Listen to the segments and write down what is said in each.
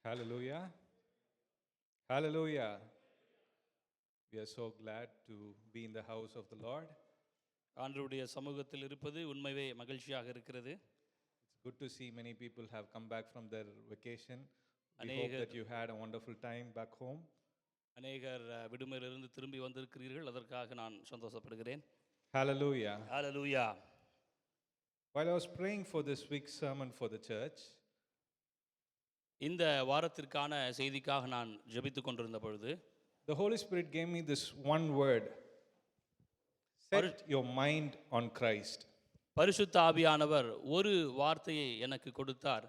Hallelujah. Hallelujah. We are so glad to be in the house of the Lord. ஆண்டவருடைய சமூகத்தில் இருப்பது உண்மையே மகிழ்ச்சியாக இருக்கிறது. It's good to see many people have come back from their vacation. We hope அநேகர் that you had a wonderful time back home. அநேகர் விடுமுறையிலிருந்து திரும்பி வந்திருக்கிறீர்கள். அதற்காக நான் சந்தோஷப்படுகிறேன். Hallelujah. Hallelujah. While I was praying for this week's sermon for the church, இந்த வாரத்திற்கான செய்திக்காக நான் ஜெபித்துக் கொண்டிருந்த பொழுது the Holy Spirit gave me this one word. Set your mind on Christ. பரிசுத்த ஆவியானவர் ஒரு வார்த்தையை எனக்கு கொடுத்தார்.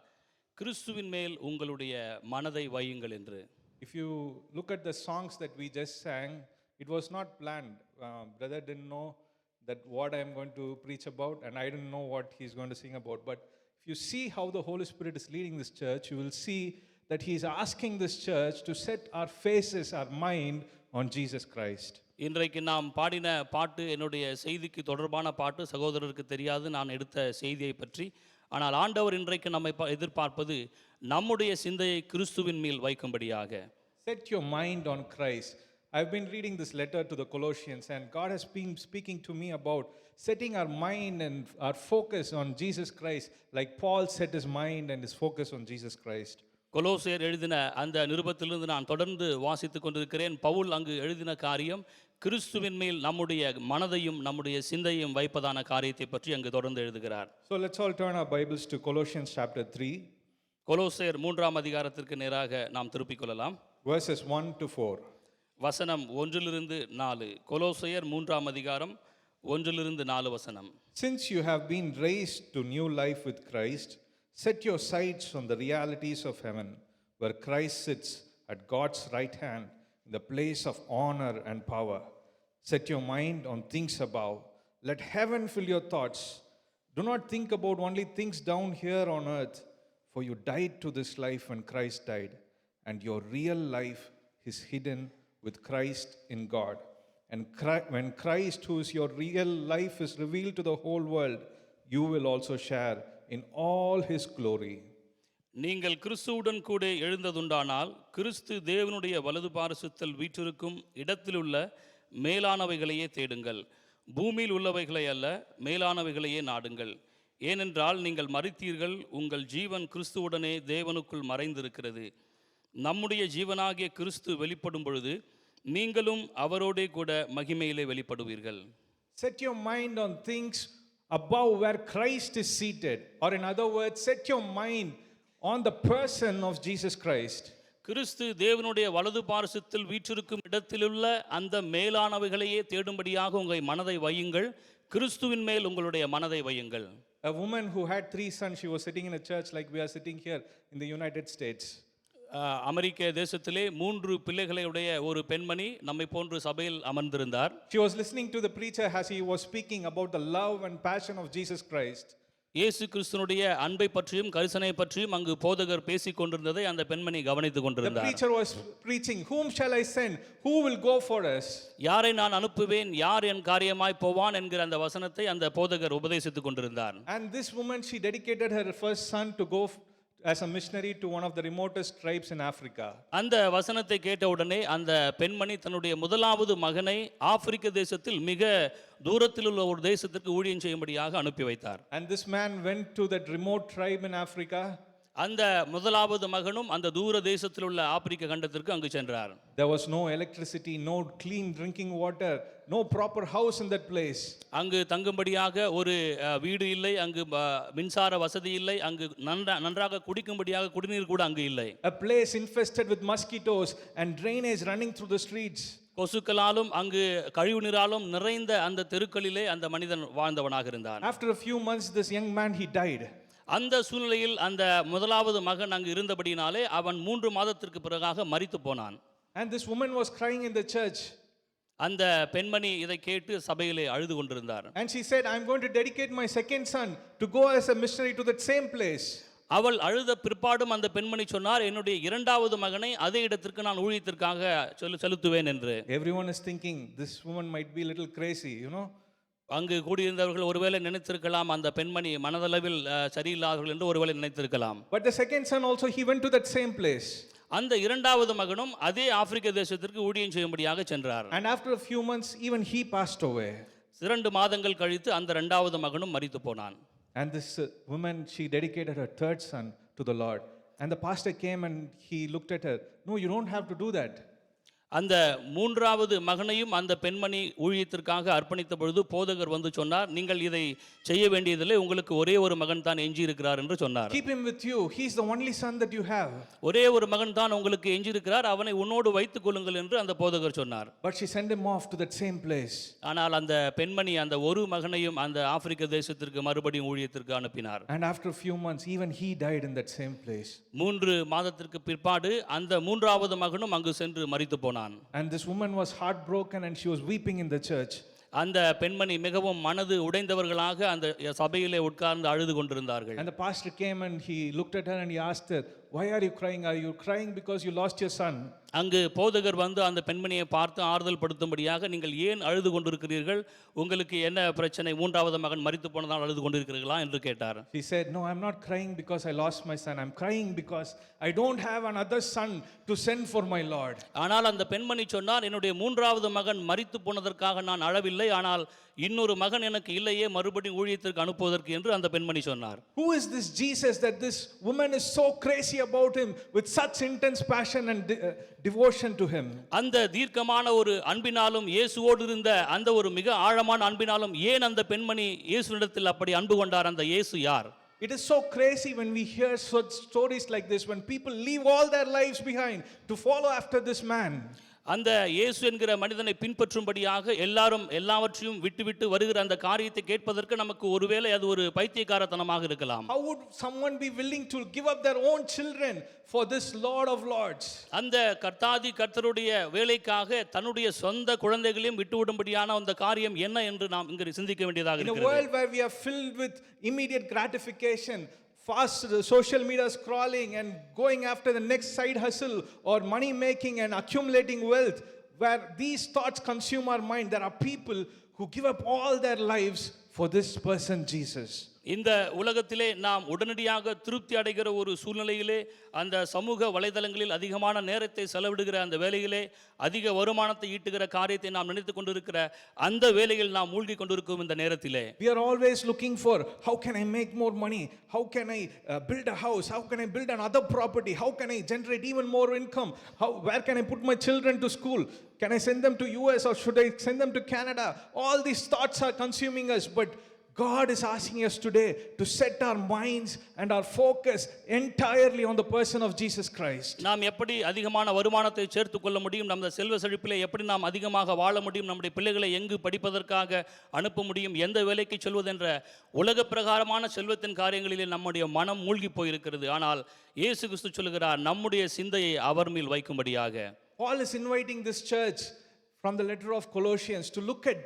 கிறிஸ்துவின் மேல் உங்களுடைய மனதை வையுங்கள் என்று. If you look at the songs that we just sang, it was not planned. Brother didn't know that what I am going to preach about, and I didn't know what he's going to sing about. But if you see how the Holy Spirit is leading this church, you will see that he is asking this church to set our faces, our mind on Jesus Christ. இன்றைக்கு நாம் பாடின பாட்டு என்னுடைய செய்திக்கு தொடர்பான பாட்டு. சகோதரருக்கு தெரியாது நான் எடுத்த செய்தியை பற்றி. ஆனால் ஆண்டவர் இன்றைக்கு நம்மை எதிர்பார்ப்பது நம்முடைய சிந்தையை கிறிஸ்துவின் மேல் வைக்கும்படியாக. Set your mind on Christ. I've been reading this letter to the Colossians, and God has been speaking to me about setting our mind and our focus on Jesus Christ, like Paul set his mind and his focus on Jesus Christ. கொலோசியர் எழுதின அந்த நிருபத்திலிருந்து நான் தொடர்ந்து வாசித்துக் கொண்டிருக்கிறேன். பவுல் அங்கு எழுதின காரியம் கிறிஸ்துவின் மேல் நம்முடைய மனதையும் நம்முடைய சிந்தையும் வைப்பதான காரியத்தை பற்றி அங்கு தொடர்ந்து எழுதுகிறார். So let's all turn our Bibles to Colossians chapter 3. கொலோசியர் 3ஆம் அதிகாரத்திற்கு நேராக நாம் திருப்பிக் கொள்ளலாம். Verses 1 to 4. வசனம் 1 4. கொலோசியர் 3ஆம் அதிகாரம் 1 வசனம். Since you have been raised to new life with Christ, set your sights on the realities of heaven, where Christ sits at God's right hand in the place of honor and power. Set your mind on things above. Let heaven fill your thoughts. Do not think about only things down here on earth, for you died to this life when Christ died, and your real life is hidden with Christ in God. And when Christ, who is your real life, is revealed to the whole world, you will also share in all his glory. நீங்கள் கிறிஸ்துவுடன் கூட எழுந்ததுண்டானால் கிறிஸ்து தேவனுடைய வலது பாரசத்தில் வீற்றிருக்கும் இடத்திலுள்ள மேலானவைகளையே தேடுங்கள். பூமியில் உள்ளவைகளை அல்ல, மேலானவைகளையே நாடுங்கள். ஏனென்றால் நீங்கள் மரித்தீர்கள், உங்கள் ஜீவன் கிறிஸ்துவுடனே தேவனுக்குள் மறைந்திருக்கிறது. நம்முடைய ஜீவனாகிய கிறிஸ்து வெளிப்படும் பொழுது நீங்களும் அவரோடே கூட மகிமையிலே வெளிப்படுவீர்கள். Set your mind on things above where Christ is seated, or in other words, set your mind on the person of Jesus Christ. கிறிஸ்து தேவனுடைய வலது பாரசத்தில் வீற்றிருக்கும் இடத்திலுள்ள அந்த மேலானவைகளையே தேடும்படியாக உங்கள் மனதை வையுங்கள். கிறிஸ்துவின் மேல் உங்களுடைய மனதை வையுங்கள். A woman who had 3 sons, she was sitting in a church like we are sitting here in the United States. அமெரிக்க தேசத்திலே 3 பிள்ளைகளுடைய ஒரு பெண்மணி நம்மை போன்று சபையில் அமர்ந்திருந்தார். She was listening to the preacher as he was speaking about the love and passion of Jesus Christ. இயேசு கிறிஸ்துனுடைய அன்பை பற்றியும் கரிசனை பற்றியும் அங்கு போதகர் பேசிக் கொண்டிருந்ததை அந்த பெண்மணி கவனித்துக் கொண்டிருந்தார். The preacher was preaching, whom shall I send? Who will go for us? யாரை நான் அனுப்புவேன், யார் என் காரியமாய் போவான் என்கிற அந்த வசனத்தை அந்த போதகர் உபதேசித்துக் கொண்டிருந்தார். And this woman, she dedicated her first son to go as a missionary to one of the remotest tribes in Africa. அந்த வசனத்தை கேட்ட உடனே அந்த பெண்மணி தன்னுடைய முதலாவது மகனை ஆப்பிரிக்க தேசத்தில் மிக தூரத்தில் உள்ள ஒரு தேசத்திற்கு ஊழியம் செய்யும்படியாக அனுப்பி வைத்தார். And this man went to that remote tribe in Africa. அந்த முதலாவது மகனும் அந்த தூர தேசத்தில் உள்ள ஆப்பிரிக்க கண்டத்திற்கு அங்கு சென்றார். There was no electricity, no clean drinking water, no proper house in that place. அங்கு தங்கும்படியாக ஒரு வீடு இல்லை, அங்கு மின்சார வசதி இல்லை, அங்கு நன்றாக குடிக்கும்படியாக குடிநீர் கூட அங்கு இல்லை. A place infested with mosquitoes and drainage running through the streets. கொசுக்களாலும் அங்கு கழிவு நீராலும் நிறைந்த அந்த தெருக்களிலே அந்த மனிதன் வாழ்ந்தவனாக இருந்தான். After a few months, this young man, he died. அந்த சூழ்நிலையில் அந்த முதலாவது மகன் அங்கு இருந்தபடினாலே அவன் 3 மாதத்திற்கு பிறகாக மரித்து போனான். And this woman was crying in the church. அந்த பெண்மணி இதை கேட்டு சபையிலே அழுது கொண்டிருந்தார். And she said, I'm going to dedicate my second son to go as a missionary to that same place. அவள் அழுத பிற்பாடும் அந்த பெண்மணி சொன்னார், என்னுடைய இரண்டாவது மகனை அதே இடத்திற்கு நான் ஊழியத்திற்காக செலுத்துவேன் என்று. Everyone is thinking this woman might be a little crazy, அங்கு கூடியிருந்தவர்கள் ஒருவேளை நினைத்திருக்கலாம் அந்த பெண்மணி மனதளவில் சரியில்லாதவர்கள் என்று ஒருவேளை நினைத்திருக்கலாம். But the second son also, he went to that same place. அந்த இரண்டாவது மகனும் அதே ஆப்பிரிக்க தேசத்திற்கு ஊழியம் செய்யும்படியாக சென்றார். And after a few months, even he passed away. 2 மாதங்கள் கழித்து அந்த இரண்டாவது மகனும் மரித்து போனான். And this woman, she dedicated her third son to the Lord. And the pastor came and he looked at her. No, you don't have to do that. அந்த மூன்றாவது மகனையும் அந்த பெண்மணி ஊழியத்திற்காக அர்ப்பணித்த பொழுது போதகர் வந்து சொன்னார், நீங்கள் இதை செய்ய வேண்டியதில்லை, உங்களுக்கு ஒரே ஒரு மகன் தான் எஞ்சி இருக்கிறார் என்று சொன்னார். Keep him with you. He's the only son that you have. ஒரே ஒரு மகன் தான் உங்களுக்கு எஞ்சி இருக்கிறார், அவனை உன்னோடு வைத்துக் கொள்ளுங்கள் என்று அந்த போதகர் சொன்னார். But she sent him off to that same place. ஆனால் அந்த பெண்மணி அந்த ஒரு மகனையும் அந்த ஆப்பிரிக்க தேசத்திற்கு மறுபடியும் ஊழியத்திற்கு அனுப்பினார். And after a few months, even he died in that same place. 3 மாதத்திற்கு பிற்பாடு அந்த மூன்றாவது மகனும் அங்கு சென்று மரித்து போனான். And this woman was heartbroken and she was weeping in the church. அந்த பெண்மணி மிகவும் மனது உடைந்தவர்களாக அந்த சபையிலே உட்கார்ந்து அழுது கொண்டிருந்தார்கள். And the pastor came and he looked at her and he asked her, why are you crying? Are you crying because you lost your son? அங்கு போதகர் வந்து அந்த பெண்மணியை பார்த்து ஆறுதல் படுத்தும்படியாக, நீங்கள் ஏன் அழுது கொண்டிருக்கிறீர்கள், உங்களுக்கு என்ன பிரச்சனை, மூன்றாவது மகன் மரித்து போனதால் அழுது கொண்டிருக்கிறீர்களா என்று கேட்டார். She said, no, I'm not crying because I lost my son. I'm crying because I don't have another son to send for my Lord. ஆனால் அந்த பெண்மணி சொன்னார், என்னுடைய மூன்றாவது மகன் மரித்து போனதற்காக நான் அழவில்லை, ஆனால் இன்னொரு மகன் எனக்கு இல்லையே மறுபடியும் ஊழியத்திற்கு அனுப்புவதற்கு என்று அந்த பெண்மணி சொன்னார். Who is this Jesus that this woman is so crazy about him with such intense passion and devotion to him? அந்த தீர்க்கமான ஒரு அன்பினாலும் இயேசுவோடு இருந்த அந்த ஒரு மிக ஆழமான அன்பினாலும் ஏன் அந்த பெண்மணி இயேசுவிடத்தில் அப்படி அன்பு கொண்டார்? அந்த இயேசு யார்? It is so crazy when we hear such stories like this, when people leave all their lives behind to follow after this man. அந்த இயேசு என்கிற மனிதனை பின்பற்றும்படியாக எல்லாரும் எல்லாவற்றையும் விட்டுவிட்டு வருகிற அந்த காரியத்தை கேட்பதற்கு நமக்கு ஒருவேளை அது ஒரு பைத்தியக்காரத்தனமாக இருக்கலாம். How would someone be willing to give up their own children for this Lord of Lords? அந்த கர்த்தாதி கர்த்தருடைய வேலைக்காக தன்னுடைய சொந்த குழந்தைகளையும் விட்டுவிடும்படியான அந்த காரியம் என்ன என்று நாம் இங்கு சிந்திக்க வேண்டியதாக In a இருக்கிறது. world where we are filled with immediate gratification, fast social media scrolling and going after the next side hustle or money making and accumulating wealth, where these thoughts consume our mind, there are people who give up all their lives for this person Jesus. இந்த உலகத்திலே நாம் உடனடியாக திருப்தி அடைகிற ஒரு சூழ்நிலையிலே, அந்த சமூக வலைதளங்களில் அதிகமான நேரத்தை செலவிடுகிற அந்த வேலையிலே, அதிக வருமானத்தை ஈட்டுகிற காரியத்தை நாம் நினைத்து கொண்டிருக்கிற அந்த வேலையில் நாம் மூழ்கி கொண்டிருக்கும் இந்த நேரத்திலே, We are always looking for, how can I make more money? How can I build a house? How can I build another property? How can I generate even more income? Where can I put my children to school? Can I send them to US or should I send them to Canada? All these thoughts are consuming us, but God is asking us today to set our minds and our focus entirely on the person of Jesus Christ. நாம் எப்படி அதிகமான வருமானத்தை சேர்த்து கொள்ள முடியும், நம்ம செல்வ செழிப்பிலே எப்படி நாம் அதிகமாக வாழ முடியும், நம்முடைய பிள்ளைகளை எங்கு படிப்பதற்காக அனுப்ப முடியும், எந்த வேலைக்கு செல்வதென்ற உலக பிரகாரமான செல்வத்தின் காரியங்களிலே நம்முடைய மனம் மூழ்கி போயிருக்கிறது. ஆனால் இயேசு கிறிஸ்து சொல்கிறார், நம்முடைய சிந்தையை அவர் மேல் வைக்கும்படியாக. Paul is inviting this church from the letter of Colossians to look at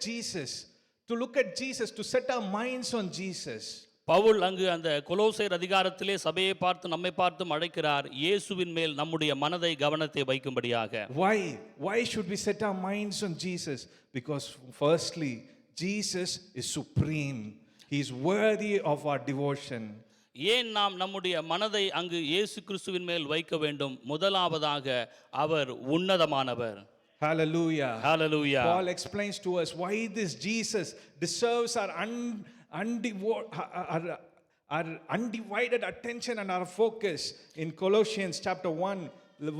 Jesus, to set our minds on Jesus. Pavul அங்கு அந்த கொலோசையர் அதிகாரத்திலே சபையை பார்த்து நம்மை பார்த்து அழைக்கிறார், இயேசுவின் மேல் நம்முடைய மனதை கவனத்தை வைக்கும்படியாக. Why should we set our minds on Jesus? Because firstly, Jesus is supreme. He is worthy of our devotion. ஏன் நாம் நம்முடைய மனதை அங்கு இயேசு கிறிஸ்துவின் மேல் வைக்க வேண்டும்? முதலாவதாக அவர் உன்னதமானவர். Hallelujah. Hallelujah. Paul explains to us why this Jesus deserves our undivided attention and our focus in Colossians chapter 1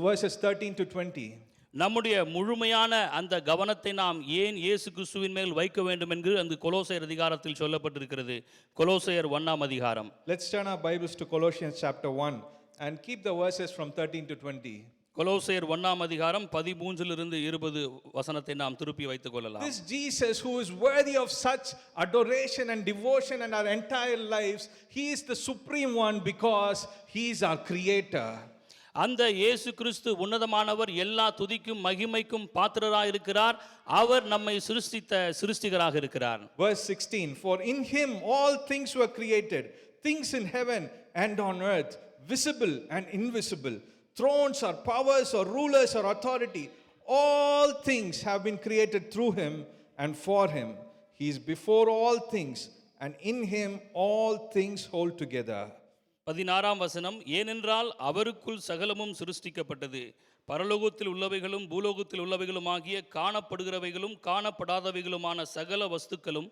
verses 13 to 20. நம்முடைய முழுமையான அந்த கவனத்தை நாம் ஏன் இயேசு கிறிஸ்துவின் மேல் வைக்க வேண்டும் என்று அந்த கொலோசையர் அதிகாரத்தில் சொல்லப்பட்டிருக்கிறது. கொலோசையர் 1ஆம் அதிகாரம். Let's turn our Bibles to Colossians chapter 1 and keep the verses from 13 to 20. கொலோசையர் 1ஆம் அதிகாரம் 13 20 வசனத்தை நாம் திருப்பி வைத்துக் கொள்ளலாம். This Jesus who is worthy of such adoration and devotion and our entire lives, he is the supreme one because he is our creator. அந்த இயேசு கிறிஸ்து உன்னதமானவர், எல்லா துதிக்கும் மகிமைக்கும் பாத்திரராக இருக்கிறார். அவர் நம்மை சிருஷ்டிகராக இருக்கிறார். Verse 16, for in him all things were created, things in heaven and on earth, visible and invisible, thrones or powers or rulers or authority, all things have been created through him and for him. He is before all things, and in him all things hold together. 16ஆம் வசனம், ஏனென்றால் அவருக்குள் சகலமும் சிருஷ்டிக்கப்பட்டது, பரலோகத்தில் உள்ளவைகளும் பூலோகத்தில் உள்ளவைகளும் ஆகிய காணப்படுகிறவைகளும் காணப்படாதவைகளுமான சகல வஸ்துக்களும்,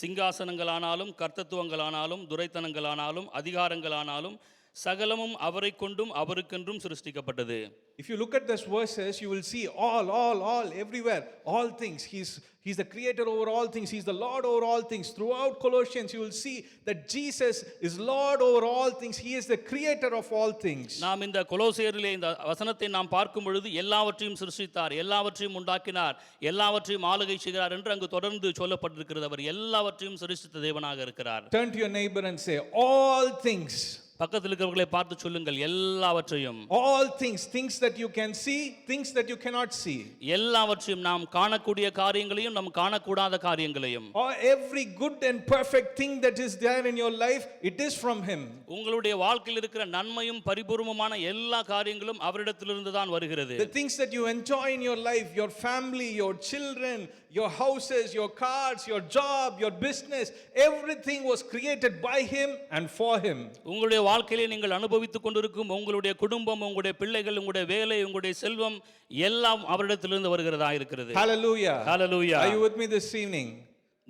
சிங்காசனங்களானாலும் கர்த்தத்துவங்களானாலும் துரைத்தனங்களானாலும் அதிகாரங்களானாலும் சகலமும் அவரை கொண்டும் அவருக்கென்றும் சிருஷ்டிக்கப்பட்டது. If you look at these verses, you will see all, everywhere, all things. He's the creator over all things. He's the Lord over all things. Throughout Colossians, you will see that Jesus is Lord over all things. He is the creator of all things. நாம் இந்த கொலோசியரிலே இந்த வசனத்தை நாம் பார்க்கும் பொழுது எல்லாவற்றையும் சிருஷ்டித்தார், எல்லாவற்றையும் உண்டாக்கினார், எல்லாவற்றையும் ஆளுகை செய்கிறார் என்று அங்கு தொடர்ந்து சொல்லப்பட்டிருக்கிறது. அவர் எல்லாவற்றையும் சிருஷ்டித்த தேவனாக இருக்கிறார். Turn to your neighbor and say, all things. பக்கத்தில் இருக்கிறவர்களை பார்த்து சொல்லுங்கள், எல்லாவற்றையும். All things, things that you can see, things that you cannot see. எல்லாவற்றையும், நாம் காணக்கூடிய காரியங்களையும் நாம் காணக்கூடாத காரியங்களையும். Or every good and perfect thing that is there in your life, it is from him. உங்களுடைய வாழ்க்கையில் இருக்கிற நன்மையும் பரிபூர்ணமான எல்லா காரியங்களும் அவரிடத்திலிருந்து தான் வருகிறது. The things that you enjoy in your life, your family, your children, your houses, your cars, your job, your business, everything was created by him and for him. உங்களுடைய வாழ்க்கையிலே நீங்கள் அனுபவித்துக் கொண்டிருக்கும் உங்களுடைய குடும்பம், உங்களுடைய பிள்ளைகள், உங்களுடைய வேலை, உங்களுடைய செல்வம் எல்லாம் அவரிடத்திலிருந்து வருகிறதா இருக்கிறது. Hallelujah. Hallelujah. Are you with me this evening?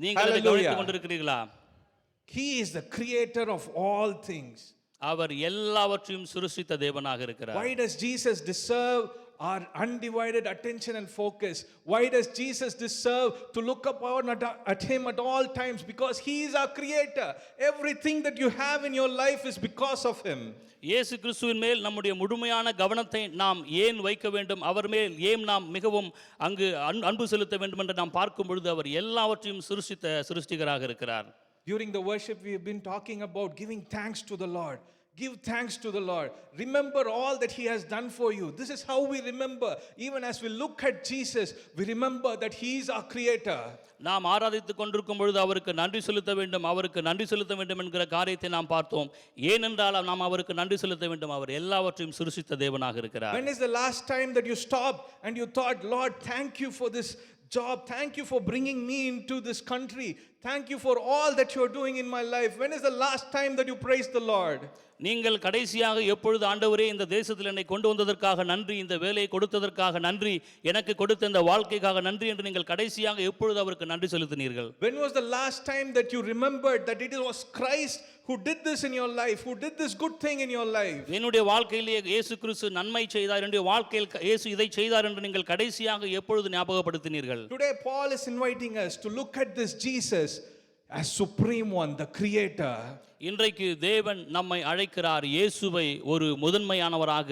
நீங்கள் அதை கவனித்துக் கொண்டிருக்கிறீர்களா? He is the creator of all things. அவர் எல்லாவற்றையும் சிருஷ்டித்த தேவனாக இருக்கிறார். Why does Jesus deserve our undivided attention and focus? Why does Jesus deserve to look upon at him at all times? Because he is our creator. Everything that you have in your life is because of him. இயேசு கிறிஸ்துவின் மேல் நம்முடைய முழுமையான கவனத்தை நாம் ஏன் வைக்க வேண்டும், அவர் மேல் ஏன் நாம் மிகவும் அங்கு அன்பு செலுத்த வேண்டும் என்று நாம் பார்க்கும் பொழுது அவர் எல்லாவற்றையும் சிருஷ்டிகராக இருக்கிறார். During the worship we have been talking about giving thanks to the Lord. Give thanks to the Lord. Remember all that he has done for you. This is how we remember. Even as we look at Jesus, we remember that he is our creator. நாம் ஆராதித்துக் கொண்டிருக்கும் பொழுது அவருக்கு நன்றி செலுத்த வேண்டும், அவருக்கு நன்றி செலுத்த வேண்டும் என்கிற காரியத்தை நாம் பார்த்தோம். ஏனென்றால் நாம் அவருக்கு நன்றி செலுத்த வேண்டும், அவர் எல்லாவற்றையும் சிருஷ்டித்த தேவனாக இருக்கிறார். When is the last time that you stopped and you thought, Lord, thank you for this job, thank you for bringing me into this country, thank you for all that you are doing in my life? When is the last time that you praised the Lord? நீங்கள் கடைசியாக எப்பொழுது, ஆண்டவரே இந்த தேசத்தில் என்னை கொண்டு வந்ததற்காக நன்றி, இந்த வேலையை கொடுத்ததற்காக நன்றி, எனக்கு கொடுத்த இந்த வாழ்க்கைக்காக நன்றி என்று நீங்கள் கடைசியாக எப்பொழுது அவருக்கு நன்றி செலுத்தினீர்கள்? When was the last time that you remembered that it was Christ who did this in your life, who did this good thing in your life? என்னுடைய வாழ்க்கையிலே இயேசு கிறிஸ்து நன்மை செய்தார், என்னுடைய வாழ்க்கையில் இயேசு இதை செய்தார் என்று நீங்கள் கடைசியாக எப்பொழுது ஞாபகப்படுத்தினீர்கள்? Today Paul is inviting us to look at this Jesus as supreme one, the creator. இன்றைக்கு தேவன் நம்மை அழைக்கிறார், இயேசுவை ஒரு முதன்மையானவராக,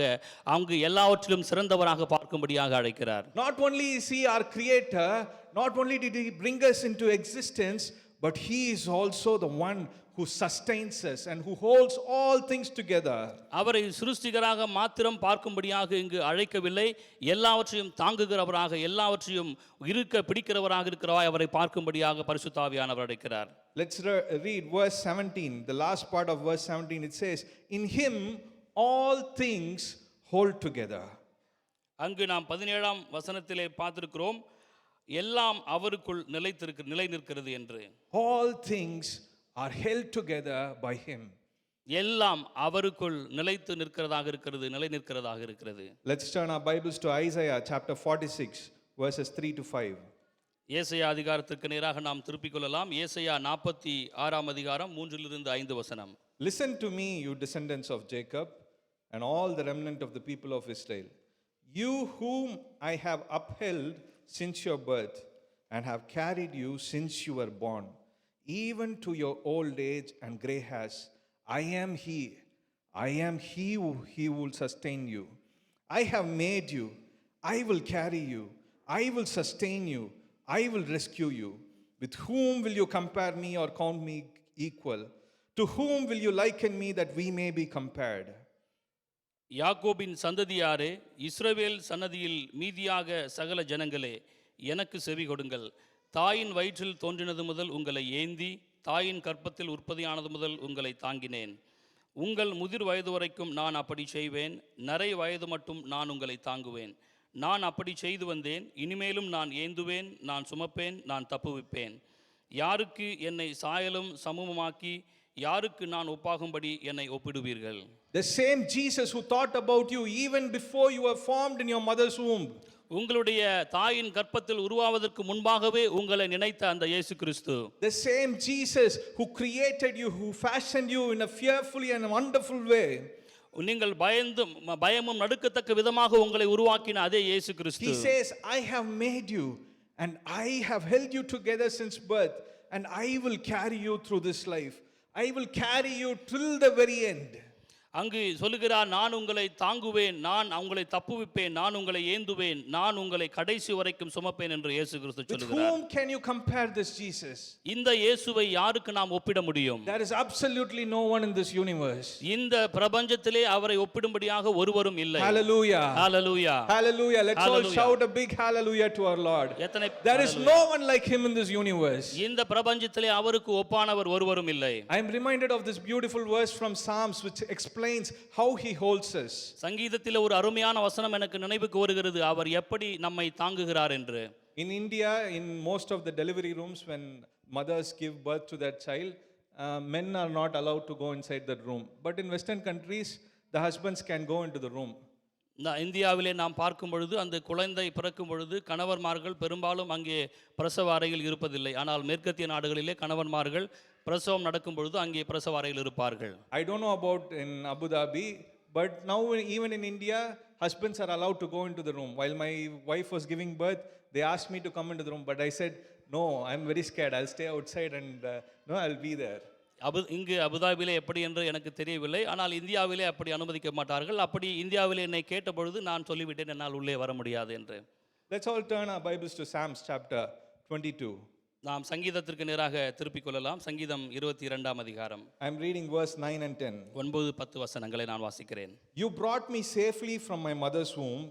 அங்கு எல்லாவற்றிலும் சிறந்தவராக பார்க்கும்படியாக அழைக்கிறார். Not only is he our creator, not only did he bring us into existence, but he is also the one who sustains us and who holds all things together. அவரை சிருஷ்டிகராக மாத்திரம் பார்க்கும்படியாக இங்கு அழைக்கவில்லை, எல்லாவற்றையும் தாங்குகிறவராக, எல்லாவற்றையும் இருக்க பிடிக்கிறவராக இருக்கிறவராய் அவரை பார்க்கும்படியாக பரிசுத்த ஆவியானவர் அழைக்கிறார். Let's read verse 17, the last part of verse 17. It says, in him all things hold together. அங்கு நாம் 17ஆம் வசனத்திலே பார்த்திருக்கிறோம், எல்லாம் அவருக்குள் நிலை நிற்கிறது என்று. All things are held together by him. எல்லாம் அவருக்குள் நிலைத்து நிற்கிறதாக இருக்கிறது, நிலை நிற்கிறதாக இருக்கிறது. Let's turn our Bibles to Isaiah chapter 46 verses 3 to 5. ஏசாயா அதிகாரத்திற்கு நேராக நாம் திருப்பிக் கொள்ளலாம். ஏசாயா 46ஆம் அதிகாரம் 3 5 வசனம். Listen to me, you descendants of Jacob, and all the remnant of the people of Israel, you whom I have upheld since your birth, and have carried you since you were born, even to your old age and gray hairs. I am he who will sustain you. I have made you, I will carry you, I will sustain you, I will rescue you. With whom will you compare me or count me equal? To whom will you liken me that we may be compared? யாக்கோபின் சந்ததியாரே, இஸ்ரவேல் சன்னதியில் மீதியாக சகல ஜனங்களே, எனக்கு செவி கொடுங்கள். தாயின் வயிற்றில் தோன்றினது முதல் உங்களை ஏந்தி, தாயின் கற்பத்தில் உற்பத்தியானது முதல் உங்களை தாங்கினேன். உங்கள் முதிர் வயது வரைக்கும் நான் அப்படி செய்வேன், நரை வயது மட்டும் நான் உங்களை தாங்குவேன். நான் அப்படி செய்து வந்தேன், இனிமேலும் நான் ஏந்துவேன், நான் சுமப்பேன், நான் தப்புவிப்பேன். யாருக்கு என்னை சாயலும் சமூகமாக்கி யாருக்கு நான் ஒப்பாகும்படி என்னை ஒப்பிடுவீர்கள்? The same Jesus who thought about you even before you were formed in your mother's womb. உங்களுடைய தாயின் கர்ப்பத்தில் உருவாவதற்கு முன்பாகவே உங்களை நினைத்த அந்த இயேசு கிறிஸ்து, The same Jesus who created you, who fashioned you in a fearfully and wonderful way. நீங்கள் பயமும் நடுக்கத்தக்க விதமாக உங்களை உருவாக்கின அதே இயேசு கிறிஸ்து, He says, I have made you and I have held you together since birth, and I will carry you through this life. I will carry you till the very end. அங்கு சொல்லுகிறார், நான் உங்களை தாங்குவேன், நான் உங்களை தப்புவிப்பேன், நான் உங்களை ஏந்துவேன், நான் உங்களை கடைசி வரைக்கும் சுமப்பேன் என்று இயேசு கிறிஸ்து With சொல்லுகிறார். whom can you compare this Jesus? இந்த இயேசுவை யாருக்கு நாம் ஒப்பிட முடியும்? There is absolutely no one in this universe. இந்த பிரபஞ்சத்திலே அவரை ஒப்பிடும்படியாக ஒருவரும் இல்லை. Hallelujah. Hallelujah. Hallelujah. Let's all Hallelujah. shout a big hallelujah to our Lord. எத்தனை There is no one like him in this universe. இந்த பிரபஞ்சத்திலே அவருக்கு ஒப்பானவர் ஒருவரும் இல்லை. I am reminded of this beautiful verse from Psalms which explains how he holds us. சங்கீதத்தில் ஒரு அருமையான வசனம் எனக்கு நினைவுக்கு வருகிறது, அவர் எப்படி நம்மை தாங்குகிறார் என்று. In India, in most of the delivery rooms, when mothers give birth to their child, men are not allowed to go inside that room. But in Western countries, the husbands can go into the room. இந்தியாவிலே நாம் பார்க்கும் பொழுது அந்த குழந்தை பிறக்கும் பொழுது கணவன்மார்கள் பெரும்பாலும் அங்கே பிரசவ அறையில் இருப்பதில்லை. ஆனால் மேற்கத்திய நாடுகளிலே கணவன்மார்கள் பிரசவம் நடக்கும் பொழுது அங்கே பிரசவ அறையில் இருப்பார்கள். I don't know about in Abu Dhabi, but now even in India, husbands are allowed to go into the room. While my wife was giving birth, they asked me to come into the room, but I said, no, I'm very scared. I'll stay outside and no, I'll be there. இங்கு அபுதாபிலே எப்படி என்று எனக்கு தெரியவில்லை, ஆனால் இந்தியாவிலே அப்படி அனுமதிக்க மாட்டார்கள். அப்படி இந்தியாவிலே என்னை கேட்டபொழுது நான் சொல்லிவிட்டேன், என்னால் உள்ளே வர முடியாது என்று. Let's all turn our Bibles to Psalms chapter 22. நாம் சங்கீதத்திற்கு நேராக திருப்பிக் கொள்ளலாம். சங்கீதம் 22ஆம் அதிகாரம். I'm reading verse 9 and 10. 9-10 வசனங்களை நான் வாசிக்கிறேன். You brought me safely from my mother's womb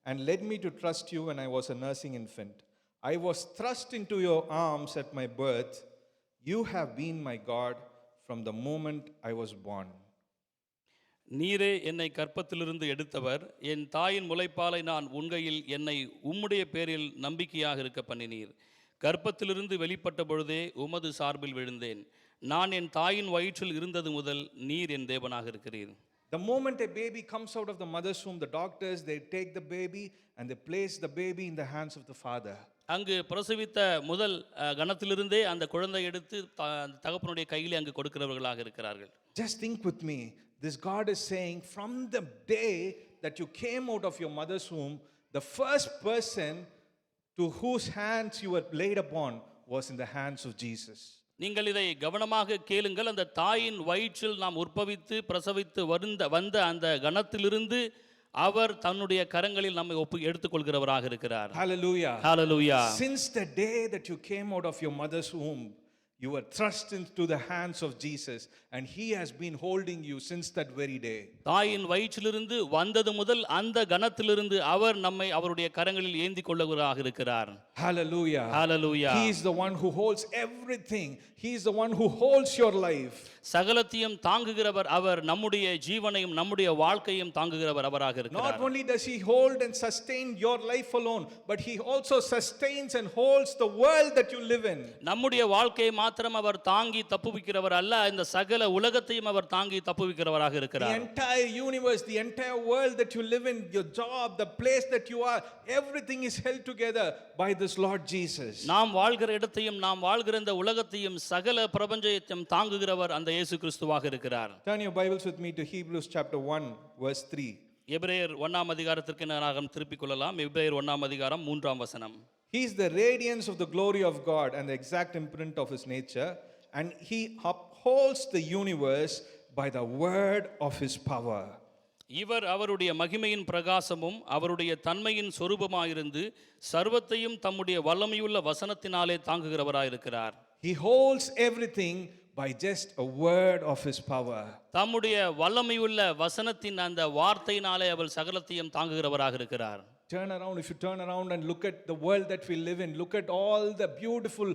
and led me to trust you when I was a nursing infant. I was thrust into your arms at my birth. You have been my God from the moment I was born. நீரே என்னை கற்பத்திலிருந்து எடுத்தவர், என் தாயின் முலைப்பாலை நான் உண்கையில் என்னை உம்முடைய பேரில் நம்பிக்கையாக இருக்க பண்ணினீர். கர்ப்பத்திலிருந்து வெளிப்பட்ட பொழுதே உமது சார்பில் விழுந்தேன். நான் என் தாயின் வயிற்றில் இருந்தது முதல் நீர் என் தேவனாக இருக்கிறீர். The moment a baby comes out of the mother's womb, the doctors, they take the baby and they place the baby in the hands of the father. அங்கு பிரசவித்த முதல் கணத்திலிருந்தே அந்த குழந்தை எடுத்து தகப்பனுடைய கையிலே அங்கு கொடுக்கிறவர்களாக இருக்கிறார்கள். Just think with me, this God is saying, from the day that you came out of your mother's womb, the first person to whose hands you were laid upon was in the hands of Jesus. நீங்கள் இதை கவனமாக கேளுங்கள். அந்த தாயின் வயிற்றில் நாம் உற்பவித்து பிரசவித்து வந்த அந்த கணத்திலிருந்து அவர் தன்னுடைய கரங்களில் நம்மை எடுத்துக்கொள்கிறவராக இருக்கிறார். Hallelujah. Hallelujah. Since the day that you came out of your mother's womb, you were thrust into the hands of Jesus, and he has been holding you since that very day. தாயின் வயிற்றிலிருந்து வந்தது முதல் அந்த கணத்திலிருந்து அவர் நம்மை அவருடைய கரங்களில் ஏந்தி கொள்ளுகிறவராக இருக்கிறார். Hallelujah. Hallelujah. He is the one who holds everything. He is the one who holds your life. சகலத்தையும் தாங்குகிறவர் அவர், நம்முடைய ஜீவனையும் நம்முடைய வாழ்க்கையும் தாங்குகிறவர் அவராக இருக்கிறார். Not only does he hold and sustain your life alone, but he also sustains and holds the world that you live in. நம்முடைய வாழ்க்கையை மாத்திரம் அவர் தாங்கி தப்புவிக்கிறவர் அல்ல, இந்த சகல உலகத்தையும் அவர் தாங்கி தப்புவிக்கிறவராக The இருக்கிறார். entire universe, the entire world that you live in, your job, the place that you are, everything is held together by this Lord Jesus. நாம் வாழ்கிற இடத்தையும் நாம் வாழ்கிற இந்த உலகத்தையும் சகல பிரபஞ்சத்தையும் தாங்குகிறவர் அந்த இயேசு கிறிஸ்துவாக இருக்கிறார். Turn your Bibles with me to Hebrews chapter 1 verse 3. எபிரேயர் 1ஆம் அதிகாரத்திற்கு நாம் திருப்பிக் கொள்ளலாம். எபிரேயர் 1ஆம் அதிகாரம் 3ஆம் வசனம். He is the radiance of the glory of God and the exact imprint of his nature, and he upholds the universe by the word of his power. இவர் அவருடைய மகிமையின் பிரகாசமும் அவருடைய தன்மையின் சொரூபமாயிருந்து சர்வத்தையும் தம்முடைய வல்லமையுள்ள வசனத்தினாலே தாங்குகிறவராயிருக்கிறார். He holds everything by just a word of his power. தம்முடைய வல்லமையுள்ள வசனத்தின் அந்த வார்த்தையினாலே அவர் சகலத்தையும் தாங்குகிறவராக இருக்கிறார். Turn around. If you turn around and look at the world that we live in, look at all the beautiful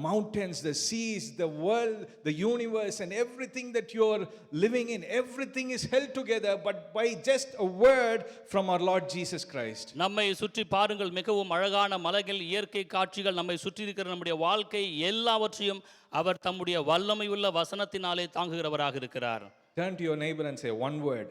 mountains, the seas, the world, the universe, and everything that you're living in. Everything is held together, but by just a word from our Lord Jesus Christ. நம்மை சுற்றி பாருங்கள், மிகவும் அழகான மலைகள், இயற்கை காட்சிகள், நம்மை சுற்றி இருக்கிற நம்முடைய வாழ்க்கை எல்லாவற்றையும் அவர் தம்முடைய வல்லமையுள்ள வசனத்தினாலே தாங்குகிறவராக இருக்கிறார். Turn to your neighbor and say one word.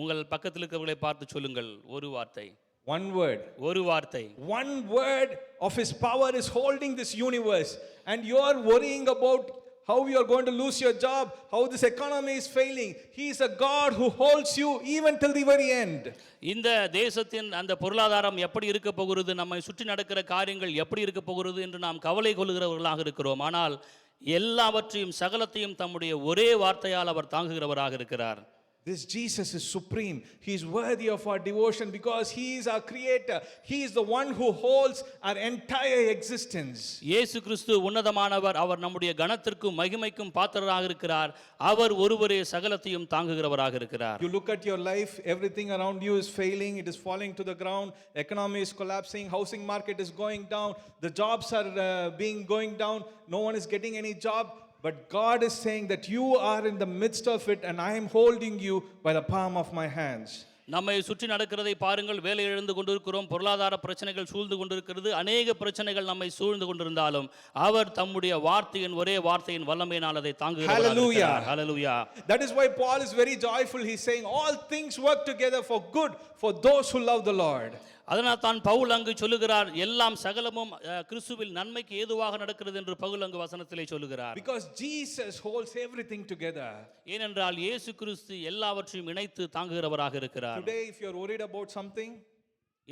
உங்கள் பக்கத்தில் இருக்கிறவர்களை பார்த்து சொல்லுங்கள், ஒரு வார்த்தை. One word. ஒரு வார்த்தை. One word of his power is holding this universe, and you're worrying about how you're going to lose your job, how this economy is failing. He is a God who holds you even till the very end. இந்த தேசத்தின் அந்த பொருளாதாரம் எப்படி இருக்க போகிறது, நம்மை சுற்றி நடக்கிற காரியங்கள் எப்படி இருக்க போகிறது என்று நாம் கவலை கொள்கிறவர்களாக இருக்கிறோம். ஆனால் எல்லாவற்றையும் சகலத்தையும் தம்முடைய ஒரே வார்த்தையால் அவர் தாங்குகிறவராக இருக்கிறார். This Jesus is supreme. He is worthy of our devotion because he is our creator. He is the one who holds our entire existence. இயேசு கிறிஸ்து உன்னதமானவர். அவர் நம்முடைய கனத்திற்கும் மகிமைக்கும் பாத்திரராக இருக்கிறார். அவர் ஒருவரே சகலத்தையும் தாங்குகிறவராக இருக்கிறார். You look at your life, everything around you is failing, it is falling to the ground, economy is collapsing, housing market is going down, the jobs are going down, no one is getting any job. But God is saying that you are in the midst of it and I am holding you by the palm of my hands. நம்மை சுற்றி நடக்கிறதை பாருங்கள். வேலை இழந்து கொண்டிருக்கிறோம், பொருளாதார பிரச்சனைகள் சூழ்ந்து கொண்டிருக்கிறது, அநேக பிரச்சனைகள் நம்மை சூழ்ந்து கொண்டிருந்தாலும் அவர் தம்முடைய வார்த்தையின் ஒரே வார்த்தையின் வல்லமையினால் அதை தாங்குகிறார். Hallelujah. Hallelujah. That is why Paul is very joyful. He's saying all things work together for good for those who love the Lord. அதனால் தான் பவுல் அங்கு சொல்லுகிறார், எல்லாம் சகலமும் கிறிஸ்துவில் நன்மைக்கு ஏதுவாக நடக்கிறது என்று பவுல் அங்கு வசனத்திலே சொல்லுகிறார். Because Jesus holds everything together. ஏனென்றால் இயேசு கிறிஸ்து எல்லாவற்றையும் இணைத்து தாங்குகிறவராக இருக்கிறார். Today if you are worried about something,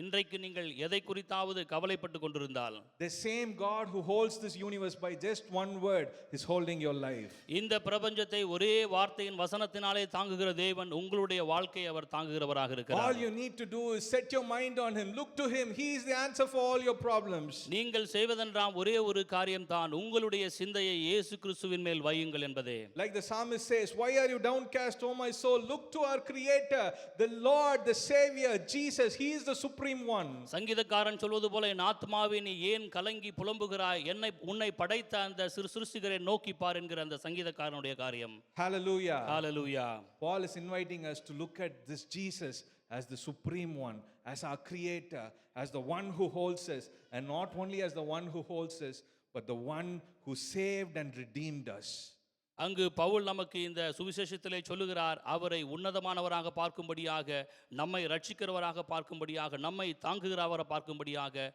இன்றைக்கு நீங்கள் எதை குறித்தாவது கவலைப்பட்டு கொண்டிருந்தால், the same God who holds this universe by just one word is holding your life. இந்த பிரபஞ்சத்தை ஒரே வார்த்தையின் வசனத்தினாலே தாங்குகிற தேவன் உங்களுடைய வாழ்க்கையை அவர் தாங்குகிறவராக இருக்கிறார். All you need to do is set your mind on him, look to him. He is the answer for all your problems. நீங்கள் செய்வதென்றாம் ஒரே ஒரு காரியம் தான், உங்களுடைய சிந்தையை இயேசு கிறிஸ்துவின் மேல் வையுங்கள் என்பதே. Like the psalmist says, why are you downcast, O my soul? Look to our creator, the Lord, the Savior, Jesus. He is the supreme one. சங்கீதக்காரன் சொல்வது போல, என் ஆத்மாவே நீ ஏன் கலங்கி புலம்புகிறாய், உன்னை படைத்த அந்த சிருஷ்டிகரை நோக்கி பார் என்கிற அந்த சங்கீதக்காரனுடைய காரியம். Hallelujah. Hallelujah. Paul is inviting us to look at this Jesus as the supreme one, as our creator, as the one who holds us, and not only as the one who holds us, but the one who saved and redeemed us. அங்கு பவுல் நமக்கு இந்த சுவிசேஷத்திலே சொல்லுகிறார், அவரை உன்னதமானவராக பார்க்கும்படியாக, நம்மை ரட்சிக்கிறவராக பார்க்கும்படியாக, நம்மை தாங்குகிறவராக பார்க்கும்படியாக,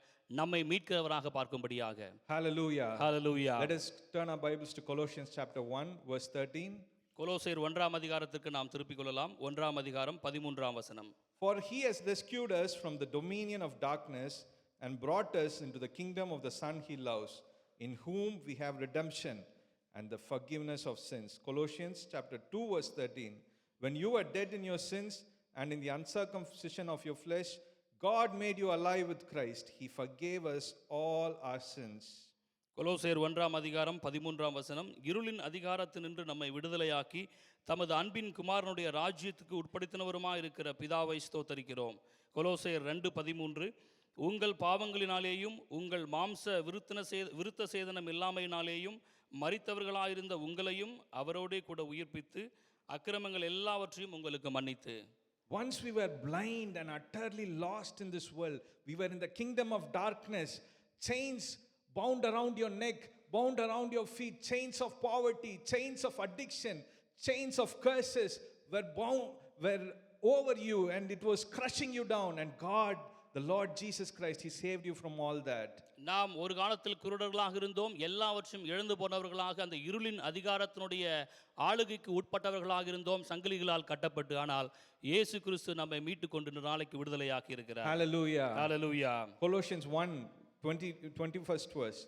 நம்மை மீட்கிறவராக பார்க்கும்படியாக. Hallelujah. Hallelujah. Let us turn our Bibles to Colossians chapter 1 verse 13. கொலோசையர் 1ஆம் அதிகாரத்திற்கு நாம் திருப்பிக் கொள்ளலாம். 1ஆம் அதிகாரம் 13ஆம் வசனம். For he has rescued us from the dominion of darkness and brought us into the kingdom of the Son he loves, in whom we have redemption and the forgiveness of sins. Colossians chapter 2 verse 13. When you were dead in your sins and in the uncircumcision of your flesh, God made you alive with Christ. He forgave us all our sins. கொலோசையர் 1ஆம் அதிகாரம் 13ஆம் வசனம். இருளின் அதிகாரத்தினின்று நம்மை விடுதலையாக்கி தமது அன்பின் குமாரனுடைய ராஜ்யத்துக்கு உட்படுத்தினவருமாய் இருக்கிற பிதாவை ஸ்தோத்தரிக்கிறோம். கொலோசையர் 2:13. உங்கள் பாவங்களினாலேயும் உங்கள் மாம்ச விருத்த சேதனம் இல்லாமையினாலேயும் மரித்தவர்களாயிருந்த உங்களையும் அவரோடே கூட உயிர்ப்பித்து அக்கிரமங்கள் எல்லாவற்றையும் உங்களுக்கு மன்னித்து. Once we were blind and utterly lost in this world, we were in the kingdom of darkness, chains bound around your neck, bound around your feet, chains of poverty, chains of addiction, chains of curses were over you and it was crushing you down, and God, the Lord Jesus Christ, he saved you from all that. நாம் ஒரு காலத்தில் குருடர்களாக இருந்தோம், எல்லாவற்றையும் இழந்து போனவர்களாக, அந்த இருளின் அதிகாரத்தினுடைய ஆளுகைக்கு உட்பட்டவர்களாக இருந்தோம், சங்கிலிகளால் கட்டப்பட்டு. ஆனால் இயேசு கிறிஸ்து நம்மை மீட்டு கொண்டு நாளைக்கு விடுதலையாக்கி இருக்கிறார். Hallelujah. Hallelujah. Colossians 1:21st verse.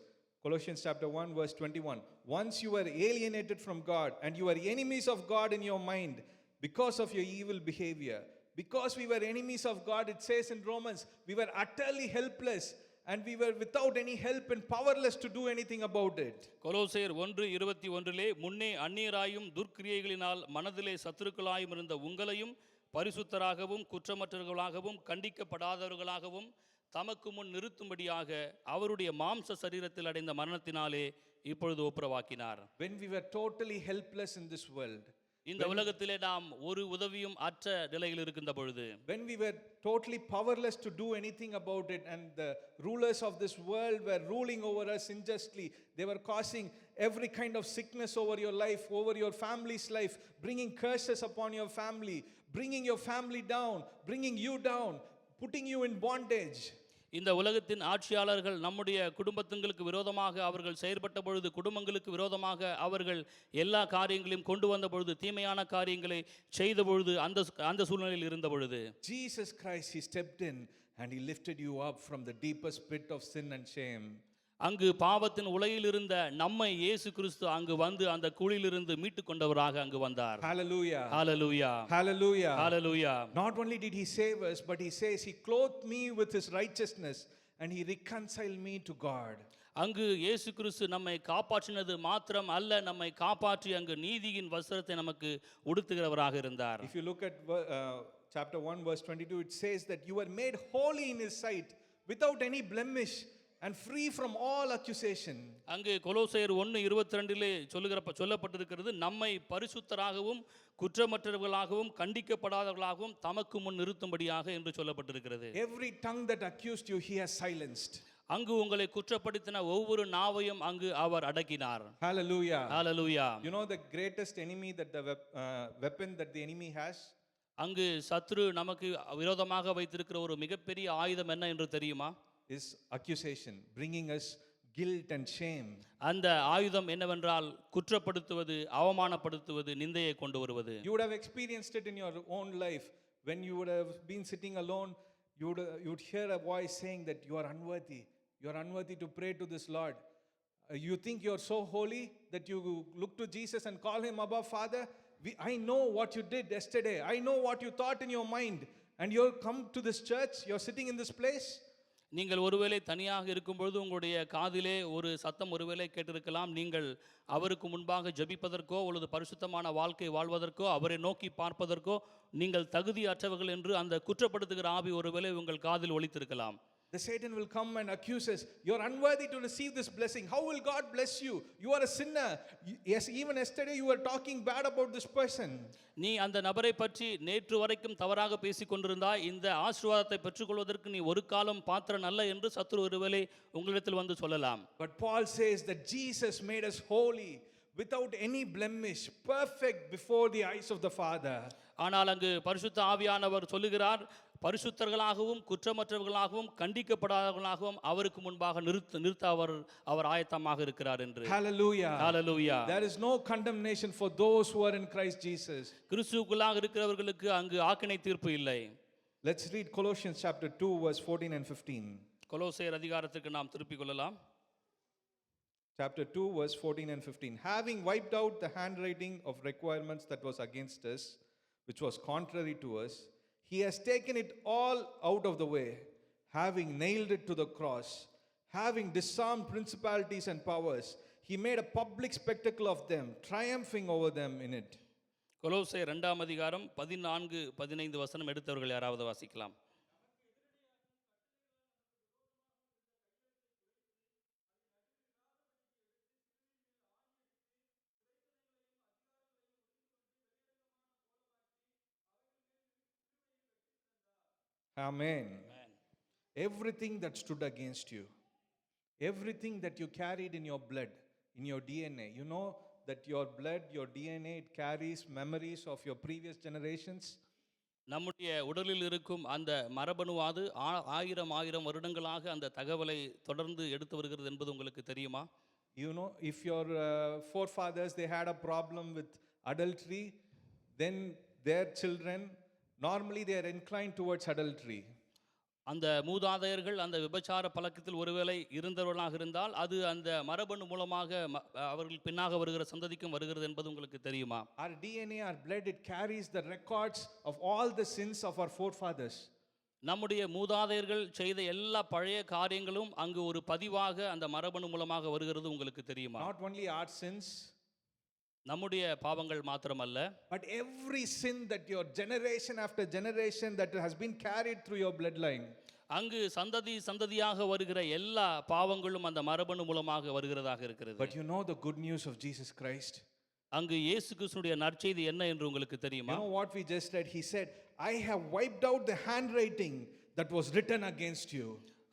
Colossians chapter 1 verse 21. Once you were alienated from God and you were enemies of God in your mind because of your evil behavior. Because we were enemies of God, it says in Romans, we were utterly helpless and we were without any help and powerless to do anything about it. கொலோசையர் 1:21 முன்னே அந்நியராயும் துர்க்கிரியைகளினால் மனதிலே சத்துருக்களாயும் இருந்த உங்களையும் பரிசுத்தராகவும் குற்றமற்றவர்களாகவும் கண்டிக்கப்படாதவர்களாகவும் தமக்கு முன் நிறுத்தும்படியாக அவருடைய மாம்ச சரீரத்தில் அடைந்த மரணத்தினாலே இப்பொழுது ஒப்புரவாக்கினார். When we were totally helpless in this world, இந்த உலகத்திலே நாம் ஒரு உதவியும் அற்ற நிலையில் இருக்கின்ற பொழுது, when we were totally powerless to do anything about it, and the rulers of this world were ruling over us unjustly, they were causing every kind of sickness over your life, over your family's life, bringing curses upon your family, bringing your family down, bringing you down, putting you in bondage. இந்த உலகத்தின் ஆட்சியாளர்கள் நம்முடைய குடும்பத்துங்களுக்கு விரோதமாக அவர்கள் செயற்பட்ட பொழுது, குடும்பங்களுக்கு விரோதமாக அவர்கள் எல்லா காரியங்களையும் கொண்டு வந்த பொழுது, தீமையான காரியங்களை செய்த பொழுது, அந்த சூழ்நிலையில் இருந்த பொழுது, Jesus Christ, he stepped in and he lifted you up from the deepest pit of sin and shame. அங்கு பாவத்தின் உலையில் இருந்த நம்மை இயேசு கிறிஸ்து அங்கு வந்து அந்த குழியிலிருந்து மீட்டு கொண்டவராக அங்கு வந்தார். Hallelujah. Hallelujah. Hallelujah. Hallelujah. Not only did he save us, but he says he clothed me with his righteousness and he reconciled me to God. அங்கு இயேசு கிறிஸ்து நம்மை காப்பாற்றினது மாத்திரம் அல்ல, நம்மை காப்பாற்றி அங்கு நீதியின் வஸ்திரத்தை நமக்கு உடுத்துகிறவராக இருந்தார். If you look at chapter 1 verse 22, it says that you were made holy in his sight without any blemish and free from all accusation. அங்கு கொலோசையர் 1:22 சொல்லப்பட்டிருக்கிறது, நம்மை பரிசுத்தராகவும் குற்றமற்றவர்களாகவும் கண்டிக்கப்படாதவர்களாகவும் தமக்கு முன் நிறுத்தும்படியாக என்று சொல்லப்பட்டிருக்கிறது. Every tongue that accused you he has silenced. அங்கு உங்களை குற்றப்படுத்தின ஒவ்வொரு நாவையும் அங்கு அவர் அடக்கினார். Hallelujah. Hallelujah. You know the greatest enemy that the weapon that the enemy has? அங்கு சத்ரு நமக்கு விரோதமாக வைத்திருக்கிற ஒரு மிகப்பெரிய ஆயுதம் என்ன என்று தெரியுமா? Is accusation, bringing us guilt and shame. அந்த ஆயுதம் என்னவென்றால் குற்றப்படுத்துவது, அவமானப்படுத்துவது, நிந்தையை கொண்டு வருவது. You would have experienced it in your own life when you would have been sitting alone. You would hear a voice saying that you are unworthy. You are unworthy to pray to this Lord. You think you are so holy that you look to Jesus and call him Abba Father. I know what you did yesterday. I know what you thought in your mind. And you'll come to this church. You're sitting in this place. நீங்கள் ஒருவேளை தனியாக இருக்கும்பொழுது உங்களுடைய காதிலே ஒரு சத்தம் ஒருவேளை கேட்டிருக்கலாம். நீங்கள் அவருக்கு முன்பாக ஜெபிப்பதற்கோ அல்லது பரிசுத்தமான வாழ்க்கை வாழ்வதற்கோ அவரை நோக்கி பார்ப்பதற்கோ நீங்கள் தகுதியற்றவர்கள் என்று அந்த குற்றப்படுத்துகிற ஆவி ஒருவேளை உங்கள் காதில் ஒலித்திருக்கலாம். The Satan will come and accuse us. You are unworthy to receive this blessing. How will God bless you? You are a sinner. Yes, even yesterday you were talking bad about this person. நீ அந்த நபரை பற்றி நேற்று வரைக்கும் தவறாக பேசிக் கொண்டிருந்தாய். இந்த ஆசீர்வாதத்தை பெற்றுக்கொள்வதற்கு நீ ஒரு காலம் பாத்திரன் அல்ல என்று சத்துரு ஒருவேளை உங்களிடத்தில் வந்து சொல்லலாம். But Paul says that Jesus made us holy, without any blemish, perfect before the eyes of the Father. ஆனால் அங்கு பரிசுத்த ஆவியானவர் சொல்லுகிறார், பரிசுத்தர்களாகவும் குற்றமற்றவர்களாகவும் கண்டிக்கப்படாதவர்களாகவும் அவருக்கு முன்பாக நிறுத்த அவர் ஆயத்தமாக இருக்கிறார் என்று. Hallelujah. Hallelujah. There is no condemnation for those who are in Christ Jesus. கிறிஸ்துவுக்குள்ளாக இருக்கிறவர்களுக்கு அங்கு ஆக்கினை தீர்ப்பு இல்லை. Let's read Colossians chapter 2 verse 14 and 15. கொலோசையர் அதிகாரத்துக்கு நாம் திருப்பிக் கொள்ளலாம். Chapter 2 verse 14 and 15. Having wiped out the handwriting of requirements that was against us, which was contrary to us, he has taken it all out of the way, having nailed it to the cross. Having disarmed principalities and powers, he made a public spectacle of them, triumphing over them in it. கொலோசையர் 2 அதிகாரம் 14-15 வசனம் எடுத்தவர்கள் யாராவது வாசிக்கலாம். Amen. Everything that stood against you, everything that you carried in your blood, in your DNA, you know that your blood, your DNA, it carries memories of your previous generations. நம்முடைய உடலில் இருக்கும் அந்த மரபணுவாது ஆயிரம் வருடங்களாக அந்த தகவலை தொடர்ந்து எடுத்து வருகிறது என்பது உங்களுக்கு தெரியுமா? You know, if your forefathers, they had a problem with adultery, then their children, normally they are inclined towards adultery. அந்த மூதாதையர்கள் அந்த விபச்சார பழக்கத்தில் ஒருவேளை இருந்தவர்களாக இருந்தால் அது அந்த மரபணு மூலமாக அவர்கள் பின்னாக வருகிற சந்ததிக்கும் வருகிறது என்பது உங்களுக்கு தெரியுமா? Our DNA, our blood, it carries the records of all the sins of our forefathers. நம்முடைய மூதாதையர்கள் செய்த எல்லா பழைய காரியங்களும் அங்கு ஒரு பதிவாக அந்த மரபணு மூலமாக வருகிறது உங்களுக்கு தெரியுமா? Not only our sins, நம்முடைய பாவங்கள் மாத்திரமல்ல, but every sin that your generation after generation that has been carried through your bloodline. அங்கு சந்ததி சந்ததியாக வருகிற எல்லா பாவங்களும் அந்த மரபணு மூலமாக வருகிறதாக இருக்கிறது. But you know the good news of Jesus Christ? அங்கு இயேசு கிறிஸ்துடைய நற்செய்தி என்ன என்று உங்களுக்கு You தெரியுமா? know what we just read? He said, I have wiped out the handwriting that was written against you.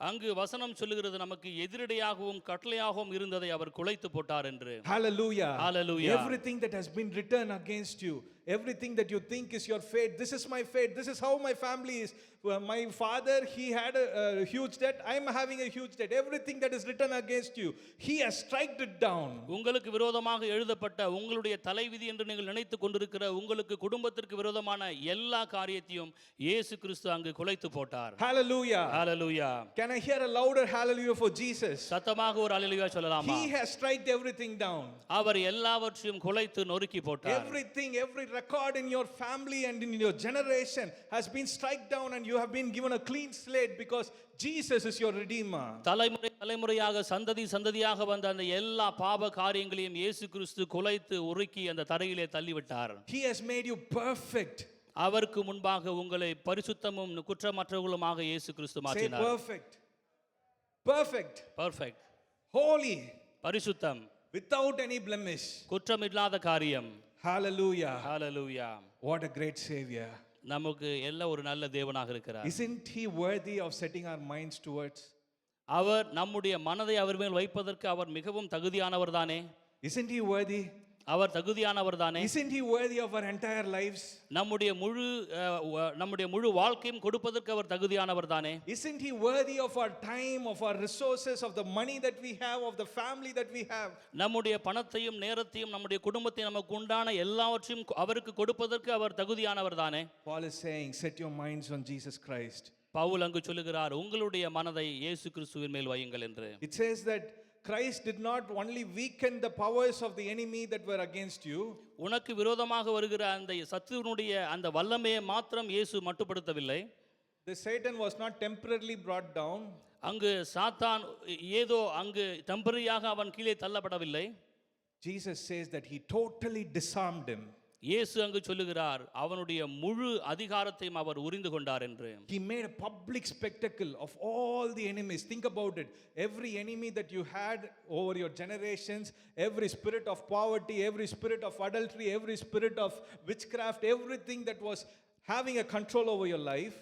அங்கு வசனம் சொல்லுகிறது, நமக்கு எதிரடையாகவும் கட்டளையாகவும் இருந்ததை அவர் குலைத்து போட்டார் என்று. Hallelujah. Hallelujah. Everything that has been written against you, everything that you think is your fate, this is my fate, this is how my family is. My father, he had a huge debt, I am having a huge debt. Everything that is written against you, he has striked it down. உங்களுக்கு விரோதமாக எழுதப்பட்ட உங்களுடைய தலைவிதி என்று நீங்கள் நினைத்துக் கொண்டிருக்கிற உங்களுக்கு குடும்பத்திற்கு விரோதமான எல்லா காரியத்தையும் இயேசு கிறிஸ்து அங்கு குலைத்து போட்டார். Hallelujah. Hallelujah. Can I hear a louder hallelujah for Jesus? சத்தமாக ஒரு ஹalleluya சொல்லலாமா? He has struck everything down. அவர் எல்லாவற்றையும் குலைத்து நொறுக்கி போட்டார். Everything, every record in your family and in your generation has been struck down, and you have been given a clean slate because Jesus is your redeemer. தலைமுறை தலைமுறையாக சந்ததி சந்ததியாக வந்த அந்த எல்லா பாவ காரியங்களையும் இயேசு கிறிஸ்து குலைத்து உருக்கி அந்த தரையிலே தள்ளிவிட்டார். He has made you perfect. அவருக்கு முன்பாக உங்களை பரிசுத்தமும் குற்றமற்றவர்களுமாக இயேசு கிறிஸ்து Say மாற்றினார். perfect. Perfect. Perfect, Holy. பரிசுத்தம், Without any blemish. குற்றமில்லாத காரியம். Hallelujah. Hallelujah. What a great Savior. நமக்கு எல்லாம் ஒரு நல்ல தேவனாக இருக்கிறார். Isn't He worthy of setting our minds towards? அவர் நம்முடைய மனதை அவர் மேல் வைப்பதற்கு அவர் மிகவும் தகுதியானவர் தானே? Isn't He worthy? அவர் தகுதியானவர் தானே? Isn't He worthy of our entire lives? நம்முடைய முழு வாழ்க்கையும் கொடுப்பதற்கு அவர் தகுதியானவர் தானே? Isn't He worthy of our time, of our resources, of the money that we have, of the family that we have? நம்முடைய பணத்தையும் நேரத்தையும் நம்முடைய குடும்பத்தையும் நமக்கு உண்டான எல்லாவற்றையும் அவருக்கு கொடுப்பதற்கு அவர் தகுதியானவர் தானே? Paul is saying, set your minds on Jesus Christ. Pavul அங்கு சொல்லுகிறார், உங்களுடைய மனதை இயேசு கிறிஸ்துவின் மேல் வையுங்கள் என்று. It says that Christ did not only weaken the powers of the enemy that were against you. உனக்கு விரோதமாக வருகிற அந்த சத்துருனுடைய அந்த வல்லமையை மாத்திரம் இயேசு மட்டுப்படுத்தவில்லை. The Satan was not temporarily brought down. அங்கு சாத்தான் ஏதோ அங்கு டெம்பரரியாக அவன் கீழே தள்ளப்படவில்லை. Jesus says that he totally disarmed him. இயேசு அங்கு சொல்லுகிறார், அவனுடைய முழு அதிகாரத்தையும் அவர் உரிந்து கொண்டார் என்று. He made a public spectacle of all the enemies. Think about it. Every enemy that you had over your generations, every spirit of poverty, every spirit of adultery, every spirit of witchcraft, everything that was having a control over your life.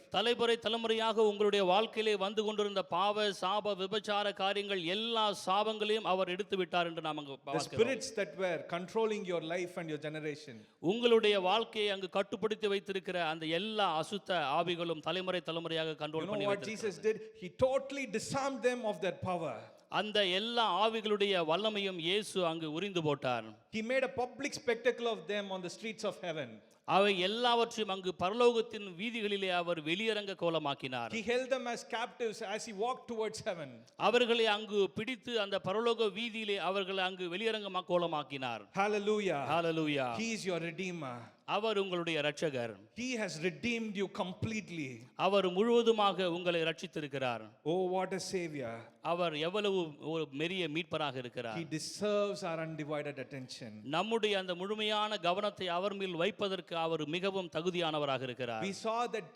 தலைமுறையாக உங்களுடைய வாழ்க்கையிலே வந்து கொண்டிருந்த பாவ சாப விபச்சார காரியங்கள் எல்லா சாபங்களையும் அவர் எடுத்து விட்டார் என்று நாம் அங்கு The பார்க்கிறோம். spirits that were controlling your life and your generation. உங்களுடைய வாழ்க்கையை அங்கு கட்டுப்படுத்தி வைத்திருக்கிற அந்த எல்லா அசுத்த ஆவிகளும் தலைமுறையாக You கண்ட்ரோல் know பண்ணி what Jesus வைத்திருக்கிறது. did? He totally disarmed them of their power. அந்த எல்லா ஆவிகளுடைய வல்லமையும் இயேசு அங்கு உரிந்து போட்டார். He made a public spectacle of them on the streets of heaven. அவை எல்லாவற்றையும் அங்கு பரலோகத்தின் வீதிகளிலே அவர் வெளியரங்க கோலமாக்கினார். He held them as captives as he walked towards heaven. அவர்களை அங்கு பிடித்து அந்த பரலோக வீதியிலே அவர்களை அங்கு வெளியரங்கமாக கோலமாக்கினார். Hallelujah. Hallelujah. He is your redeemer. அவர் உங்களுடைய இரட்சகர். He has redeemed you completely. அவர் முழுவதுமாக உங்களை ரட்சித்திருக்கிறார். Oh, what a savior. அவர் எவ்வளவு ஒரு மெரிய மீட்பராக இருக்கிறார். He deserves our undivided attention. நம்முடைய அந்த முழுமையான கவனத்தை அவர் மேல் வைப்பதற்கு அவர் மிகவும் தகுதியானவராக இருக்கிறார். We saw that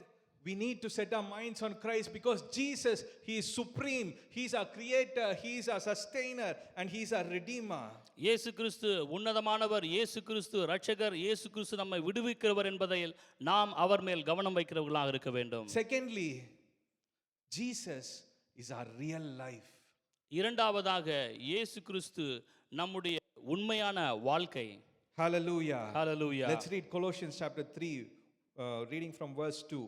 we need to set our minds on Christ because Jesus, He is supreme. He is our creator, He is our sustainer, and He is our redeemer. இயேசு கிறிஸ்து உன்னதமானவர், இயேசு கிறிஸ்து இரட்சகர், இயேசு கிறிஸ்து நம்மை விடுவிக்கிறவர் என்பதில் நாம் அவர் மேல் கவனம் வைக்கிறவர்களாக இருக்க வேண்டும். Secondly, Jesus is our real life. இரண்டாவதாக இயேசு கிறிஸ்து நம்முடைய உண்மையான வாழ்க்கை. Hallelujah. Hallelujah. Let's read Colossians chapter 3, reading from verse 2.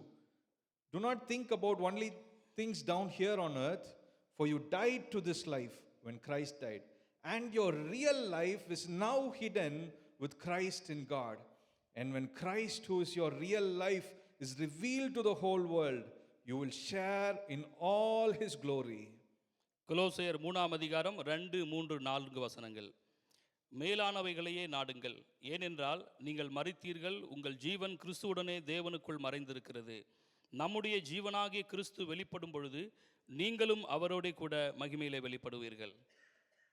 Do not think about only things down here on earth, for you died to this life when Christ died. And your real life is now hidden with Christ in God. And when Christ, who is your real life, is revealed to the whole world, you will share in all His glory. கொலோசையர் 3ஆம் அதிகாரம் 2, 3, 4 வசனங்கள். மேலானவைகளையே நாடுங்கள், ஏனென்றால் நீங்கள் மரித்தீர்கள், உங்கள் ஜீவன் கிறிஸ்துவுடனே தேவனுக்குள் மறைந்திருக்கிறது. நம்முடைய ஜீவனாகிய கிறிஸ்து வெளிப்படும் பொழுது நீங்களும் அவரோட கூட மகிமையிலே வெளிப்படுவீர்கள்.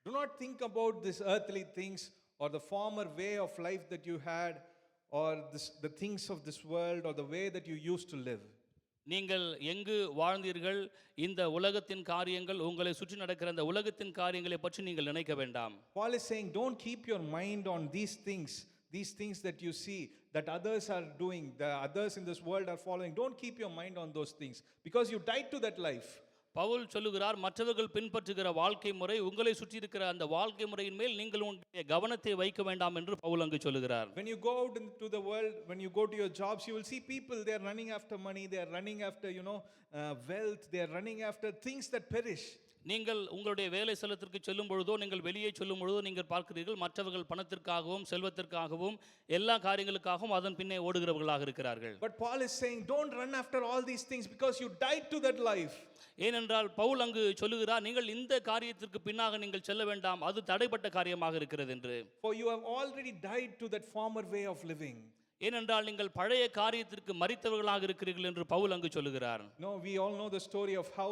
Do not think about these earthly things, or the former way of life that you had, or the things of this world, or the way that you used to live. நீங்கள் எங்கு வாழ்ந்தீர்கள், இந்த உலகத்தின் காரியங்கள், உங்களை சுற்றி நடக்கிற அந்த உலகத்தின் காரியங்களை பற்றி நீங்கள் நினைக்க வேண்டாம். Paul is saying, don't keep your mind on these things that you see that others are doing, the others in this world are following. Don't keep your mind on those things, because you died to that life. Pavul சொல்லுகிறார், மற்றவர்கள் பின்பற்றுகிற வாழ்க்கை முறை, உங்களை சுற்றி இருக்கிற அந்த வாழ்க்கை முறையின் மேல் நீங்கள் உங்களுடைய கவனத்தை வைக்க வேண்டாம் என்று பவுல் அங்கு சொல்லுகிறார். When you go out into the world, when you go to your jobs, you will see people, they are running after money, they are running after wealth, they are running after things that perish. நீங்கள் உங்களுடைய வேலை ஸ்தலத்திற்கு செல்லும் பொழுதோ, நீங்கள் வெளியே செல்லும் பொழுதோ நீங்கள் பார்க்கிறீர்கள், மற்றவர்கள் பணத்திற்காகவும் செல்வத்திற்காகவும் எல்லா காரியங்களுக்காகவும் அதன் பின்னே ஓடுகிறவர்களாக இருக்கிறார்கள். But Paul is saying, don't run after all these things, because you died to that life. ஏனென்றால் பவுல் அங்கு சொல்லுகிறார், நீங்கள் இந்த காரியத்திற்கு பின்னாக நீங்கள் செல்ல வேண்டாம், அது தடைப்பட்ட காரியமாக இருக்கிறது என்று. For you have already died to that former way of living. ஏனென்றால் நீங்கள் பழைய காரியத்திற்கு மரித்தவர்களாக இருக்கிறீர்கள் என்று பவுல் அங்கு சொல்லுகிறார். No, we all know the story of how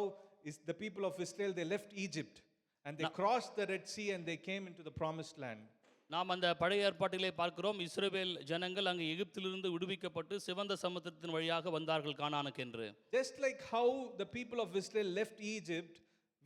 is the people of Israel, they left Egypt and they crossed the Red Sea and they came into the promised land. நாம் அந்த பழைய ஏற்பாட்டிலே பார்க்கிறோம், இஸ்ரவேல் ஜனங்கள் அங்கு எகிப்திலிருந்து விடுவிக்கப்பட்டு சிவந்த சமுத்திரத்தின் வழியாக வந்தார்கள் கானானுக்கென்று. Just like how the people of Israel left Egypt,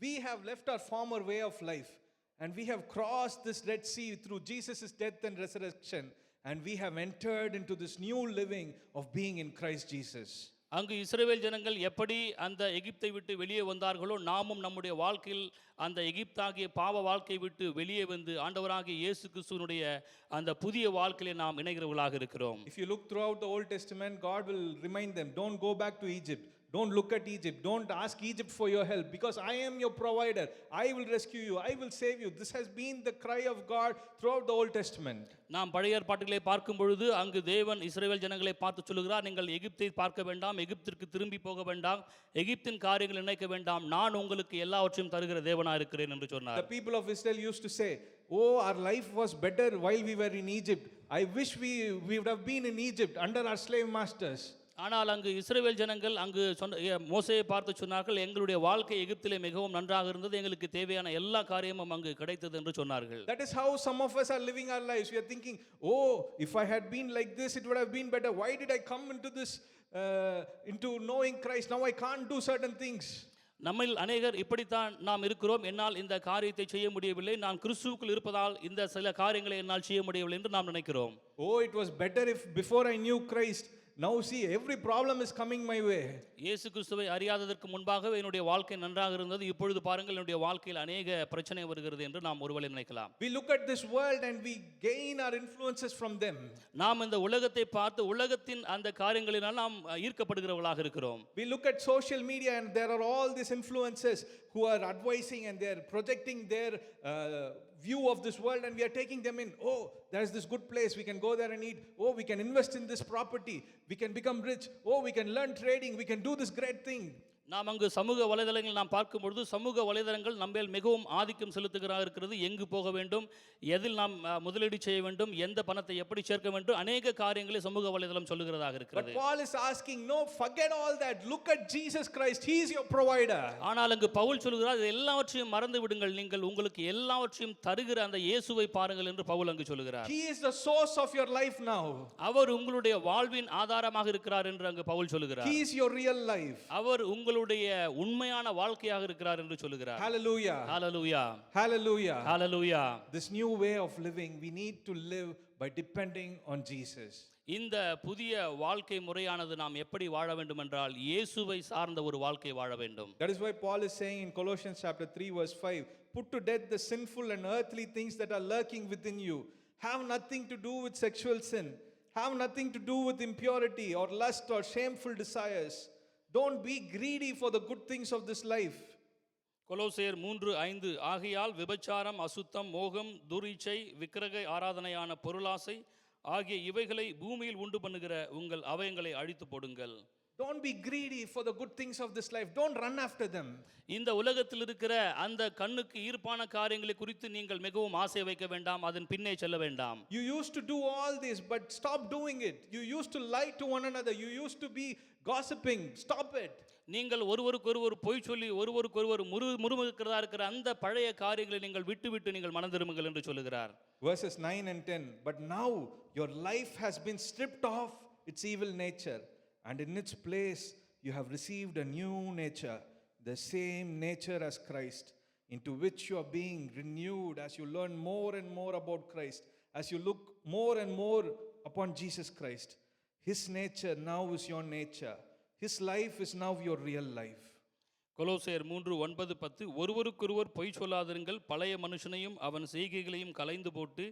we have left our former way of life and we have crossed this Red Sea through Jesus' death and resurrection, and we have entered into this new living of being in Christ Jesus. அங்கு இஸ்ரவேல் ஜனங்கள் எப்படி அந்த எகிப்தை விட்டு வெளியே வந்தார்களோ, நாமும் நம்முடைய வாழ்க்கையில் அந்த எகிப்தாகிய பாவ வாழ்க்கை விட்டு வெளியே வந்து ஆண்டவராகிய இயேசு கிறிஸ்துவினுடைய அந்த புதிய வாழ்க்கையிலே நாம் இணைகிறவர்களாக இருக்கிறோம். If you look throughout the Old Testament, God will remind them, don't go back to Egypt. Don't look at Egypt. Don't ask Egypt for your help, because I am your provider. I will rescue you. I will save you. This has been the cry of God throughout the Old Testament. நாம் பழைய ஏற்பாட்டிலே பார்க்கும் பொழுது அங்கு தேவன் இஸ்ரவேல் ஜனங்களை பார்த்து சொல்லுகிறார், நீங்கள் எகிப்தை பார்க்க வேண்டாம், எகிப்திற்கு திரும்பி போக வேண்டாம், எகிப்தின் காரியங்களை நினைக்க வேண்டாம், நான் உங்களுக்கு எல்லாவற்றையும் தருகிற தேவனாக இருக்கிறேன் என்று சொன்னார். The people of Israel used to say, oh, our life was better while we were in Egypt. I wish we would have been in Egypt under our slave masters. ஆனால் அங்கு இஸ்ரவேல் ஜனங்கள் அங்கு மோசேயை பார்த்து சொன்னார்கள், எங்களுடைய வாழ்க்கை எகிப்திலே மிகவும் நன்றாக இருந்தது, எங்களுக்கு தேவையான எல்லா காரியமும் அங்கு கிடைத்தது என்று சொன்னார்கள். That is how some of us are living our lives. We are thinking, oh, if I had been like this, it would have been better. Why did I come into this, into knowing Christ? Now I can't do certain things. நம்மில் அநேகர் இப்படித்தான் நாம் இருக்கிறோம். என்னால் இந்த காரியத்தை செய்ய முடியவில்லை, நான் கிறிஸ்துவுக்குள் இருப்பதால் இந்த சில காரியங்களை என்னால் செய்ய முடியவில்லை என்று நாம் நினைக்கிறோம். Oh, it was better if before I knew Christ. Now see, every problem is coming my way. இயேசு கிறிஸ்துவை அறியாததற்கு முன்பாகவே என்னுடைய வாழ்க்கை நன்றாக இருந்தது, இப்பொழுது பாருங்கள் என்னுடைய வாழ்க்கையில் அநேக பிரச்சனை வருகிறது என்று நாம் ஒருவேளை நினைக்கலாம். We look at this world and we gain our influences from them. நாம் இந்த உலகத்தை பார்த்து உலகத்தின் அந்த காரியங்களினால் நாம் ஈர்க்கப்படுகிறவர்களாக இருக்கிறோம். We look at social media and there are all these influencers who are advising and they are projecting their view of this world, and we are taking them in. Oh, there's this good place, we can go there and eat. Oh, we can invest in this property, we can become rich. Oh, we can learn trading, we can do this great thing. நாம் அங்கு சமூக வலைதளங்கள் நாம் பார்க்கும் பொழுது சமூக வலைதளங்கள் நம்மேல் மிகவும் ஆதிக்கம் செலுத்துகிறதாக இருக்கிறது. எங்கு போக வேண்டும், எதில் நாம் முதலீடு செய்ய வேண்டும், எந்த பணத்தை எப்படி சேர்க்க வேண்டும், அநேக காரியங்களை சமூக வலைதளம் சொல்லுகிறதாக இருக்கிறது. But Paul is asking, no, forget all that. Look at Jesus Christ. He is your provider. ஆனால் அங்கு பவுல் சொல்லுகிறார், எல்லாவற்றையும் மறந்து விடுங்கள், நீங்கள் உங்களுக்கு எல்லாவற்றையும் தருகிற அந்த இயேசுவை பாருங்கள் என்று பவுல் அங்கு சொல்லுகிறார். He is the source of your life now. அவர் உங்களுடைய வாழ்வின் ஆதாரமாக இருக்கிறார் என்று அங்கு பவுல் சொல்லுகிறார். He is your real life. அவர் உங்களுடைய உண்மையான வாழ்க்கையாக இருக்கிறார் என்று சொல்லுகிறார். Hallelujah. Hallelujah. Hallelujah. Hallelujah. This new way of living, we need to live by depending on Jesus. இந்த புதிய வாழ்க்கை முறையானது நாம் எப்படி வாழ வேண்டும் என்றால் இயேசுவை சார்ந்த ஒரு வாழ்க்கை வாழ வேண்டும். That is why Paul is saying in Colossians chapter 3 verse 5, put to death the sinful and earthly things that are lurking within you. Have nothing to do with sexual sin. Have nothing to do with impurity or lust or shameful desires. Don't be greedy for the good things of this life. கொலோசியர் 3:5 ஆகையால் விபச்சாரம், அசுத்தம், மோகம், துரிச்சை, விக்கிரக ஆராதனையான பொருளாசை ஆகிய இவைகளை பூமியில் உண்டு பண்ணுகிற உங்கள் அவயங்களை அழித்து போடுங்கள். Don't be greedy for the good things of this life. Don't run after them. இந்த உலகத்தில் இருக்கிற அந்த கண்ணுக்கு ஈர்ப்பான காரியங்களை குறித்து நீங்கள் மிகவும் ஆசை வைக்க வேண்டாம், அதன் பின்னே செல்ல வேண்டாம். You used to do all this, but stop doing it. You used to lie to one another. You used to be gossiping. Stop it. நீங்கள் ஒருவருக்கொருவர் பொய் சொல்லி ஒருவருக்கொருவர் முறுமுறுக்கிறதா இருக்கிற அந்த பழைய காரியங்களை நீங்கள் விட்டு நீங்கள் மனம் திரும்புங்கள் என்று சொல்லுகிறார். Verses 9 and 10. But now your life has been stripped off its evil nature, and in its place you have received a new nature, the same nature as Christ, into which you are being renewed as you learn more and more about Christ, as you look more and more upon Jesus Christ. His nature now is your nature. His life is now your real life. கொலோசையர் 3:9-10 ஒருவருக்கொருவர் பொய் சொல்லாதிருங்கள், பழைய மனுஷனையும் அவன் செய்கைகளையும் களைந்து போட்டு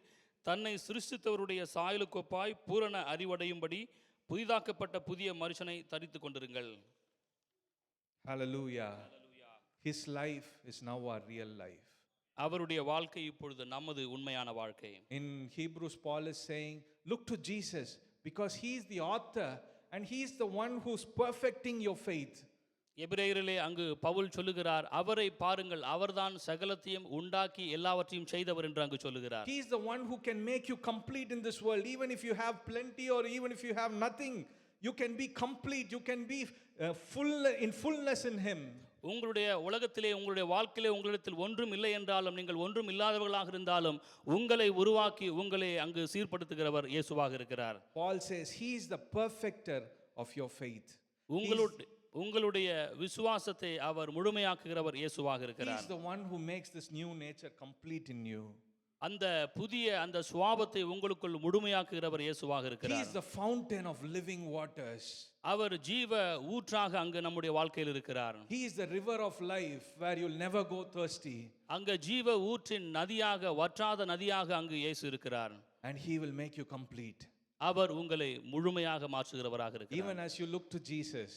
தன்னை சிருஷ்டித்தவருடைய சாயலுக்கொப்பாய் பூரண அறிவடையும்படி புதிதாக்கப்பட்ட புதிய மனுஷனை தரித்து கொண்டிருங்கள். Hallelujah. His life is now our real life. அவருடைய வாழ்க்கை இப்பொழுது நமது உண்மையான வாழ்க்கை. In Hebrews, Paul is saying, look to Jesus, because he is the author and he is the one who's perfecting your faith. எபிரேயரிலே அங்கு பவுல் சொல்லுகிறார், அவரை பாருங்கள், அவர்தான் சகலத்தையும் உண்டாக்கி எல்லாவற்றையும் செய்தவர் என்று அங்கு சொல்லுகிறார். He is the one who can make you complete in this world. Even if you have plenty or even if you have nothing, you can be complete. You can be in fullness in him. உங்களுடைய உலகத்திலே, உங்களுடைய வாழ்க்கையிலே உங்களிடத்தில் ஒன்றும் இல்லை என்றாலும், நீங்கள் ஒன்றும் இல்லாதவர்களாக இருந்தாலும் உங்களை உருவாக்கி உங்களை அங்கு சீர்படுத்துகிறவர் இயேசுவாக இருக்கிறார். Paul says he is the perfecter of your faith. உங்களுடைய விசுவாசத்தை அவர் முழுமையாக்குகிறவர் இயேசுவாக He இருக்கிறார். is the one who makes this new nature complete in you. அந்த புதிய அந்த சுவாபத்தை உங்களுக்குள் முழுமையாக்குகிறவர் இயேசுவாக He இருக்கிறார். is the fountain of living waters. அவர் ஜீவ ஊற்றாக அங்கு நம்முடைய வாழ்க்கையில் இருக்கிறார். He is the river of life where you'll never go thirsty. அங்க ஜீவ ஊற்றின் நதியாக, வற்றாத நதியாக அங்கு இயேசு இருக்கிறார். And he will make you complete. அவர் உங்களை முழுமையாக மாற்றுகிறவராக இருக்கிறார். Even as you look to Jesus,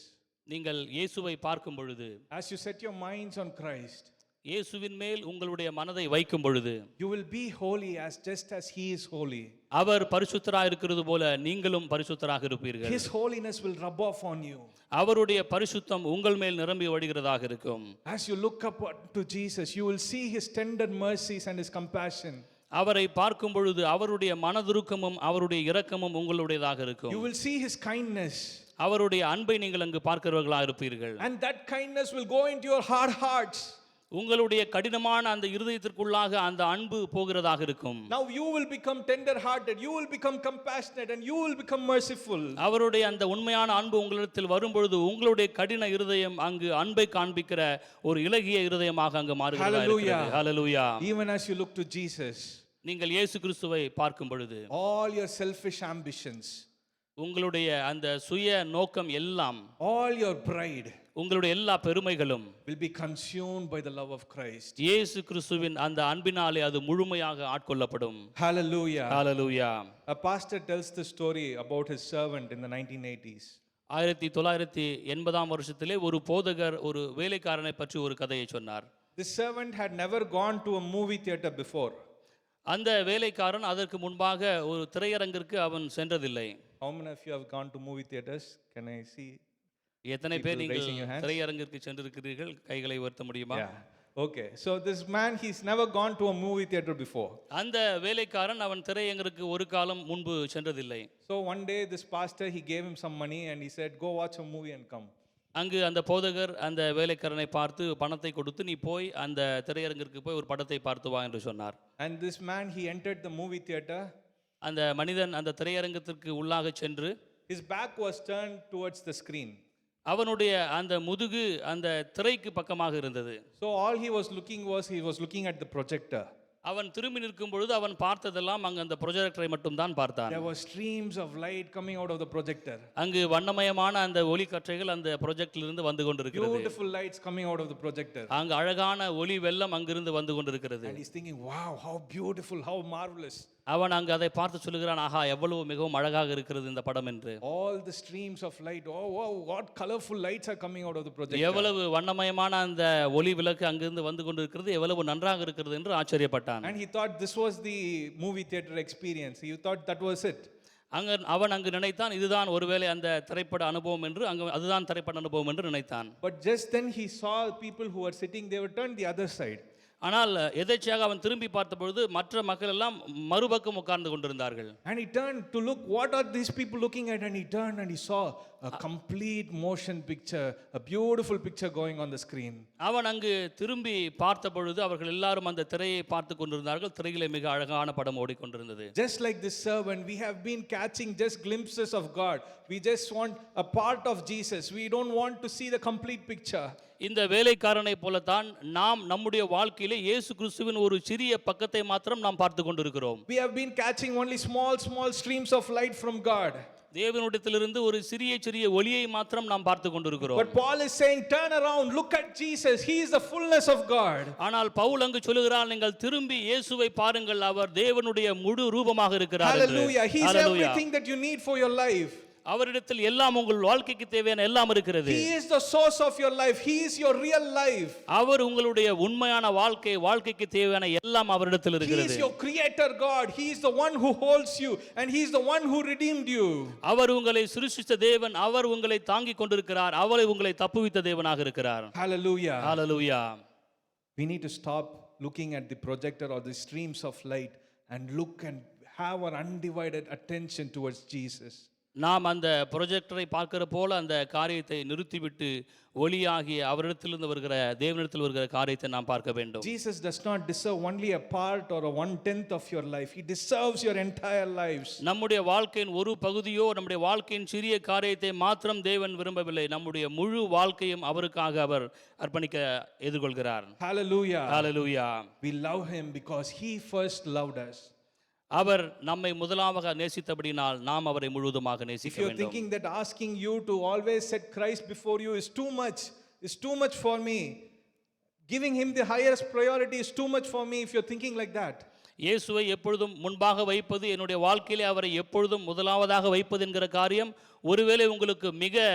நீங்கள் இயேசுவை பார்க்கும் பொழுது, as you set your minds on Christ, இயேசுவின் மேல் உங்களுடைய மனதை வைக்கும் பொழுது, you will be holy just as he is holy. அவர் பரிசுத்தராக இருக்கிறது போல நீங்களும் பரிசுத்தராக இருப்பீர்கள். His holiness will rub off on you. அவருடைய பரிசுத்தம் உங்கள் மேல் நிரம்பி வழிகிறதாக இருக்கும். As you look up to Jesus, you will see his tender mercies and his compassion. அவரை பார்க்கும் பொழுது அவருடைய மனதுருக்கமும் அவருடைய இரக்கமும் உங்களுடையதாக இருக்கும். You will see his kindness. அவருடைய அன்பை நீங்கள் அங்கு பார்க்கிறவர்களாக இருப்பீர்கள். And that kindness will go into your hard hearts. உங்களுடைய கடினமான அந்த இருதயத்திற்குள்ளாக அந்த அன்பு போகிறதாக இருக்கும். Now you will become tender hearted, you will become compassionate and you will become merciful. அவருடைய அந்த உண்மையான அன்பு உங்களிடத்தில் வரும்பொழுது உங்களுடைய கடின இருதயம் அங்கு அன்பை காண்பிக்கிற ஒரு இலகிய இருதயமாக அங்கு மாறுகிறதா இருக்கிறது. ஹல்லேலூயா. Even as you look to Jesus, நீங்கள் இயேசு கிறிஸ்துவை பார்க்கும் பொழுது all your selfish ambitions, உங்களுடைய அந்த சுய நோக்கம் எல்லாம், all your pride உங்களுடைய எல்லா பெருமைகளும் will be consumed by the love of Christ. இயேசு கிறிஸ்துவின் அந்த அன்பினாலே அது முழுமையாக ஆட்கொள்ளப்படும். Hallelujah. Hallelujah. A pastor tells the story about his servant in the 1980s. 1980 வருஷத்திலே ஒரு போதகர் ஒரு வேலைக்காரனை பற்றி ஒரு கதையை சொன்னார். This servant had never gone to a movie theater before. அந்த வேலைக்காரன் அதற்கு முன்பாக ஒரு திரையரங்கிற்கு அவன் சென்றதில்லை. How many of you have gone to movie theaters? Can I see? எத்தனை பேர் People நீங்கள் raising your hands? திரையரங்கிற்கு சென்றிருக்கிறீர்கள்? கைகளை உயர்த்த முடியுமா? Yeah. Okay. So this man, he's never gone to a movie theater before. அந்த வேலைக்காரன் அவன் திரையரங்கிற்கு ஒரு காலம் முன்பு சென்றதில்லை. So one day this pastor, he gave him some money and he said, go watch a movie and come. அங்கு அந்த போதகர் அந்த வேலைக்காரனை பார்த்து பணத்தை கொடுத்து நீ போய் அந்த திரையரங்கிற்கு போய் ஒரு படத்தை பார்த்து வா என்று சொன்னார். And this man, he entered the movie theater. அந்த மனிதன் அந்த திரையரங்கத்திற்கு உள்ளாக சென்று His back was turned towards the screen. அவனுடைய அந்த முதுகு அந்த திரைக்கு பக்கமாக இருந்தது. So all he was looking at the projector. அவன் திரும்பி நிற்கும் பொழுது அவன் பார்த்ததெல்லாம் அங்கு அந்த ப்ரொஜெக்டரை மட்டும் தான் பார்த்தான். There were streams of light coming out of the projector. அங்கு வண்ணமயமான அந்த ஒளிக்கற்றைகள் அந்த ப்ரொஜெக்டிலிருந்து வந்து கொண்டிருக்கிறது. Beautiful lights coming out of the projector. அங்கு அழகான ஒளி வெள்ளம் அங்கிருந்து வந்து கொண்டிருக்கிறது. And he's thinking, wow, how beautiful, how marvelous. அவன் அங்கு அதை பார்த்து சொல்லுகிறான், ஆஹா எவ்வளவு மிகவும் அழகாக இருக்கிறது இந்த படம் என்று. All the streams of light, oh wow, what colorful lights are coming out of the projector. எவ்வளவு வண்ணமயமான அந்த ஒளி விளக்கு அங்கிருந்து வந்து கொண்டிருக்கிறது, எவ்வளவு நன்றாக இருக்கிறது என்று ஆச்சரியப்பட்டான். And he thought this was the movie theater experience. He thought that was it. அவன் அங்கு நினைத்தான் இதுதான் ஒருவேளை அந்த திரைப்பட அனுபவம் என்று, அதுதான் திரைப்பட அனுபவம் என்று நினைத்தான். But just then he saw people who were sitting, they were turned the other side. ஆனால் எதேச்சையாக அவன் திரும்பி பார்த்தபொழுது மற்ற மக்கள் எல்லாம் மறுபக்கம் உட்கார்ந்து கொண்டிருந்தார்கள். And he turned to look, what are these people looking at? And he turned and he saw a complete motion picture, a beautiful picture going on the screen. அவன் அங்கு திரும்பி பார்த்த பொழுது அவர்கள் எல்லாரும் அந்த திரையை பார்த்து கொண்டிருந்தார்கள். திரையிலே மிக அழகான படம் ஓடிக்கொண்டிருந்தது. Just like this servant, we have been catching just glimpses of God. We just want a part of Jesus. We don't want to see the complete picture. இந்த வேலைக்காரனை போலத்தான் நாம் நம்முடைய வாழ்க்கையிலே இயேசு கிறிஸ்துவின் ஒரு சிறிய பக்கத்தை மாத்திரம் நாம் பார்த்து கொண்டிருக்கிறோம். We have been catching only small streams of light from God. தேவனிடத்திலிருந்து ஒரு சிறிய ஒளியை மாத்திரம் நாம் பார்த்து கொண்டிருக்கிறோம். But Paul is saying, turn around, look at Jesus. He is the fullness of God. ஆனால் பவுல் அங்கு சொல்லுகிறார், நீங்கள் திரும்பி இயேசுவை பாருங்கள், அவர் தேவனுடைய முழு ரூபமாக இருக்கிறார் என்று. Hallelujah. He is everything that you need for your life. அவரிடத்தில் எல்லாம் உங்கள் வாழ்க்கைக்கு தேவையான எல்லாம் இருக்கிறது. He is the source of your life. He is your real life. அவர் உங்களுடைய உண்மையான வாழ்க்கைக்கு தேவையான எல்லாம் அவரிடத்தில் He இருக்கிறது. is your creator God. He is the one who holds you and he is the one who redeemed you. அவர் உங்களை சிருஷ்டித்த தேவன், அவர் உங்களை தாங்கிக் கொண்டிருக்கிறார், அவர் உங்களை தப்புவித்த தேவனாக இருக்கிறார். Hallelujah. Hallelujah. We need to stop looking at the projector or the streams of light and look and have our undivided attention towards Jesus. நாம் அந்த ப்ரொஜெக்டரை பார்க்கிற போல அந்த காரியத்தை நிறுத்திவிட்டு ஒளியாகிய அவரிடத்திலிருந்து வருகிற தேவனிடத்தில் வருகிற காரியத்தை நாம் பார்க்க வேண்டும். Jesus does not deserve only a part or a 1/10 of your life. He deserves your entire lives. நம்முடைய வாழ்க்கையின் ஒரு பகுதியோ நம்முடைய வாழ்க்கையின் சிறிய காரியத்தை மாத்திரம் தேவன் விரும்பவில்லை, நம்முடைய முழு வாழ்க்கையும் அவருக்காக அவர் அர்ப்பணிக்க எதிர்கொள்கிறார். Hallelujah. Hallelujah. We love him because he first loved us. அவர் நம்மை முதலாவது நேசித்தபடினால் நாம் அவரை முழுவதுமாக நேசிக்க If you are வேண்டும். thinking that asking you to always set Christ before you is too much for me, giving him the highest priority is too much for me, if you're thinking like that, இயேசுவை எப்பொழுதும் முன்பாக வைப்பது, என்னுடைய வாழ்க்கையிலே அவரை எப்பொழுதும் முதலாவதாக வைப்பது என்கிற காரியம் ஒருவேளை உங்களுக்கு மிக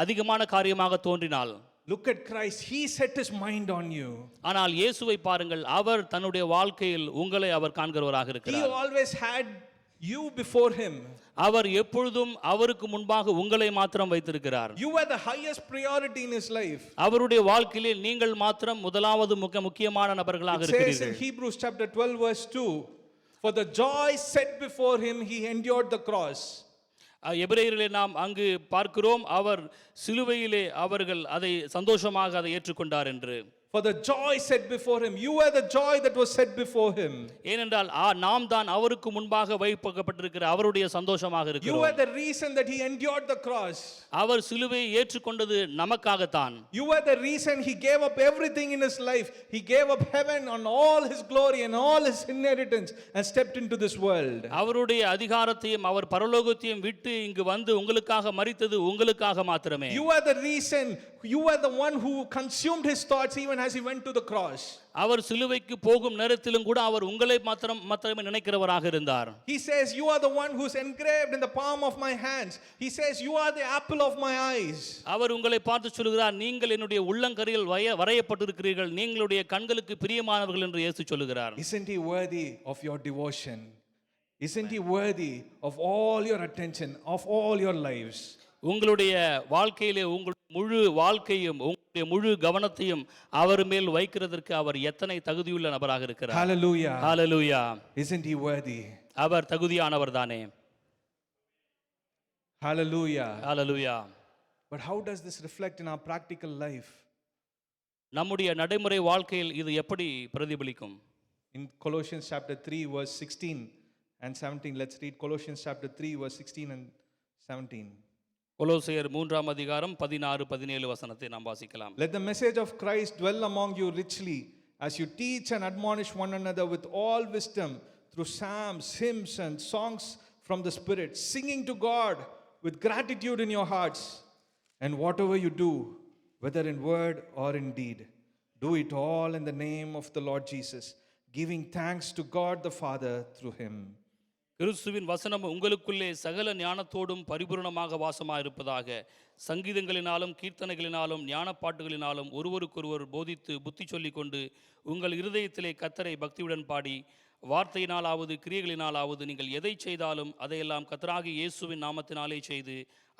அதிகமான காரியமாக தோன்றினால், look at Christ. He set his mind on you. ஆனால் இயேசுவை பாருங்கள், அவர் தன்னுடைய வாழ்க்கையில் உங்களை அவர் காண்கிறவராக He இருக்கிறார். always had you before him. அவர் எப்பொழுதும் அவருக்கு முன்பாக உங்களை மாத்திரம் வைத்திருக்கிறார். You were the highest priority in his life. அவருடைய வாழ்க்கையிலே நீங்கள் மாத்திரம் முதலாவது முக்கியமான நபர்களாக It says in இருக்கிறீர்கள். Hebrews chapter 12 verse 2, for the joy set before him he endured the cross. எபிரேயரிலே நாம் அங்கு பார்க்கிறோம், அவர் சிலுவையிலே அவர்கள் அதை சந்தோஷமாக அதை ஏற்றுக்கொண்டார் என்று. For the joy set before him. You were the joy that was set before him. ஏனென்றால் நாம் தான் அவருக்கு முன்பாக வைக்கப்பட்டிருக்கிற அவருடைய சந்தோஷமாக You இருக்கிறோம். were the reason that he endured the cross. அவர் சிலுவையை ஏற்றுக்கொண்டது நமக்காகத்தான். You were the reason he gave up everything in his life. He gave up heaven and all his glory and all his inheritance and stepped into this world. அவருடைய அதிகாரத்தையும் அவர் பரலோகத்தையும் விட்டு இங்கு வந்து உங்களுக்காக மரித்தது உங்களுக்காக மாத்திரமே. You were the reason. You were the one who consumed his thoughts even as he went to the cross. அவர் சிலுவைக்கு போகும் நேரத்திலும் கூட அவர் உங்களை மாத்திரமே நினைக்கிறவராக இருந்தார். He says, you are the one who's engraved in the palm of my hands. He says, you are the apple of my eyes. அவர் உங்களை பார்த்து சொல்கிறார், நீங்கள் என்னுடைய உள்ளங்கரையில் வரையப்பட்டிருக்கிறீர்கள், நீங்களுடைய கண்களுக்கு பிரியமானவர்கள் என்று இயேசு சொல்கிறார். Isn't he worthy of your devotion? Isn't he worthy of all your attention, of all your lives? உங்களுடைய வாழ்க்கையிலே உங்கள் முழு வாழ்க்கையும் உங்களுடைய முழு கவனத்தையும் அவர் மேல் வைக்கிறதற்கு அவர் எத்தனை தகுதியுள்ள நபராக இருக்கிறார். Hallelujah. Hallelujah. Isn't he worthy? அவர் தகுதியானவர் தானே. Hallelujah. Hallelujah. But how does this reflect in our practical life? நம்முடைய நடைமுறை வாழ்க்கையில் இது எப்படி பிரதிபலிக்கும்? In Colossians chapter 3 verse 16 and 17, let's read Colossians chapter 3 verse 16 and 17. கொலோசியர் 3ஆம் அதிகாரம் 16-17 வசனத்தை நாம் வாசிக்கலாம். Let the message of Christ dwell among you richly as you teach and admonish one another with all wisdom through psalms, hymns and songs from the Spirit, singing to God with gratitude in your hearts. And whatever you do, whether in word or in deed, do it all in the name of the Lord Jesus, giving thanks to God the Father through him. கிறிஸ்துவின் வசனம் உங்களுக்குள்ளே சகல ஞானத்தோடும் பரிபூரணமாக வாசமாயிருப்பதாக, சங்கீதங்களினாலும் கீர்த்தனைகளினாலும் ஞானப்பாட்டுகளினாலும் ஒருவருக்கொருவர் போதித்து புத்தி சொல்லிக் கொண்டு உங்கள் இருதயத்திலே கர்த்தரை பக்தியுடன் பாடி, வார்த்தையினாலாவது கிரியைகளினாலாவது நீங்கள் எதை செய்தாலும் அதையெல்லாம் கர்த்தராகிய இயேசுவின் நாமத்தினாலே செய்து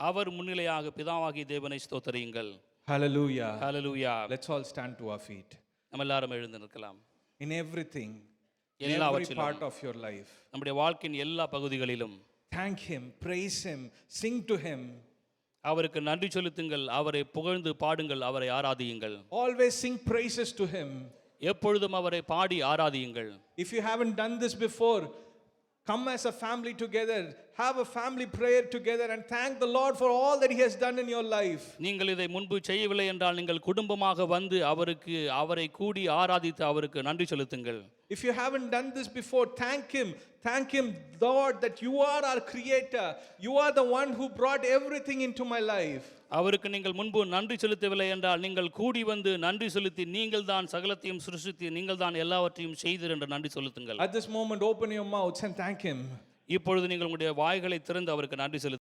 அவர் முன்னிலையாக பிதாவாகிய தேவனை ஸ்தோத்திரியுங்கள். Hallelujah. Hallelujah. Let's all stand to our feet. நம்ம எல்லாரும் எழுந்து நிற்கலாம். In everything, in every எல்லாவற்றிலும், part of your life, நம்முடைய வாழ்க்கையின் எல்லா பகுதிகளிலும் thank him, praise him, sing to him. அவருக்கு நன்றி செலுத்துங்கள், அவரை புகழ்ந்து பாடுங்கள், அவரை ஆராதியுங்கள். Always sing praises to Him. எப்பொழுதும் அவரை பாடி ஆராதியுங்கள். If you haven't done this before, come as a family together, have a family prayer together and thank the Lord for all that He has done in your life. நீங்கள் இதை முன்பு செய்யவில்லை என்றால் நீங்கள் குடும்பமாக வந்து அவரை கூடி ஆராதித்து அவருக்கு நன்றி செலுத்துங்கள். If you haven't done this before, thank Him, Lord, that you are our creator. You are the one who brought everything into my life. அவருக்கு நீங்கள் முன்பு நன்றி செலுத்தவில்லை என்றால் நீங்கள் கூடி வந்து நன்றி செலுத்தி நீங்கள் தான் சகலத்தையும் சிருஷ்டித்து நீங்கள் தான் எல்லாவற்றையும் செய்தீர் என்று நன்றி செலுத்துங்கள். At this moment, open your mouths and thank Him. இப்பொழுது நீங்கள் உங்களுடைய வாய்களை திறந்து அவருக்கு நன்றி செலுத்துங்கள்.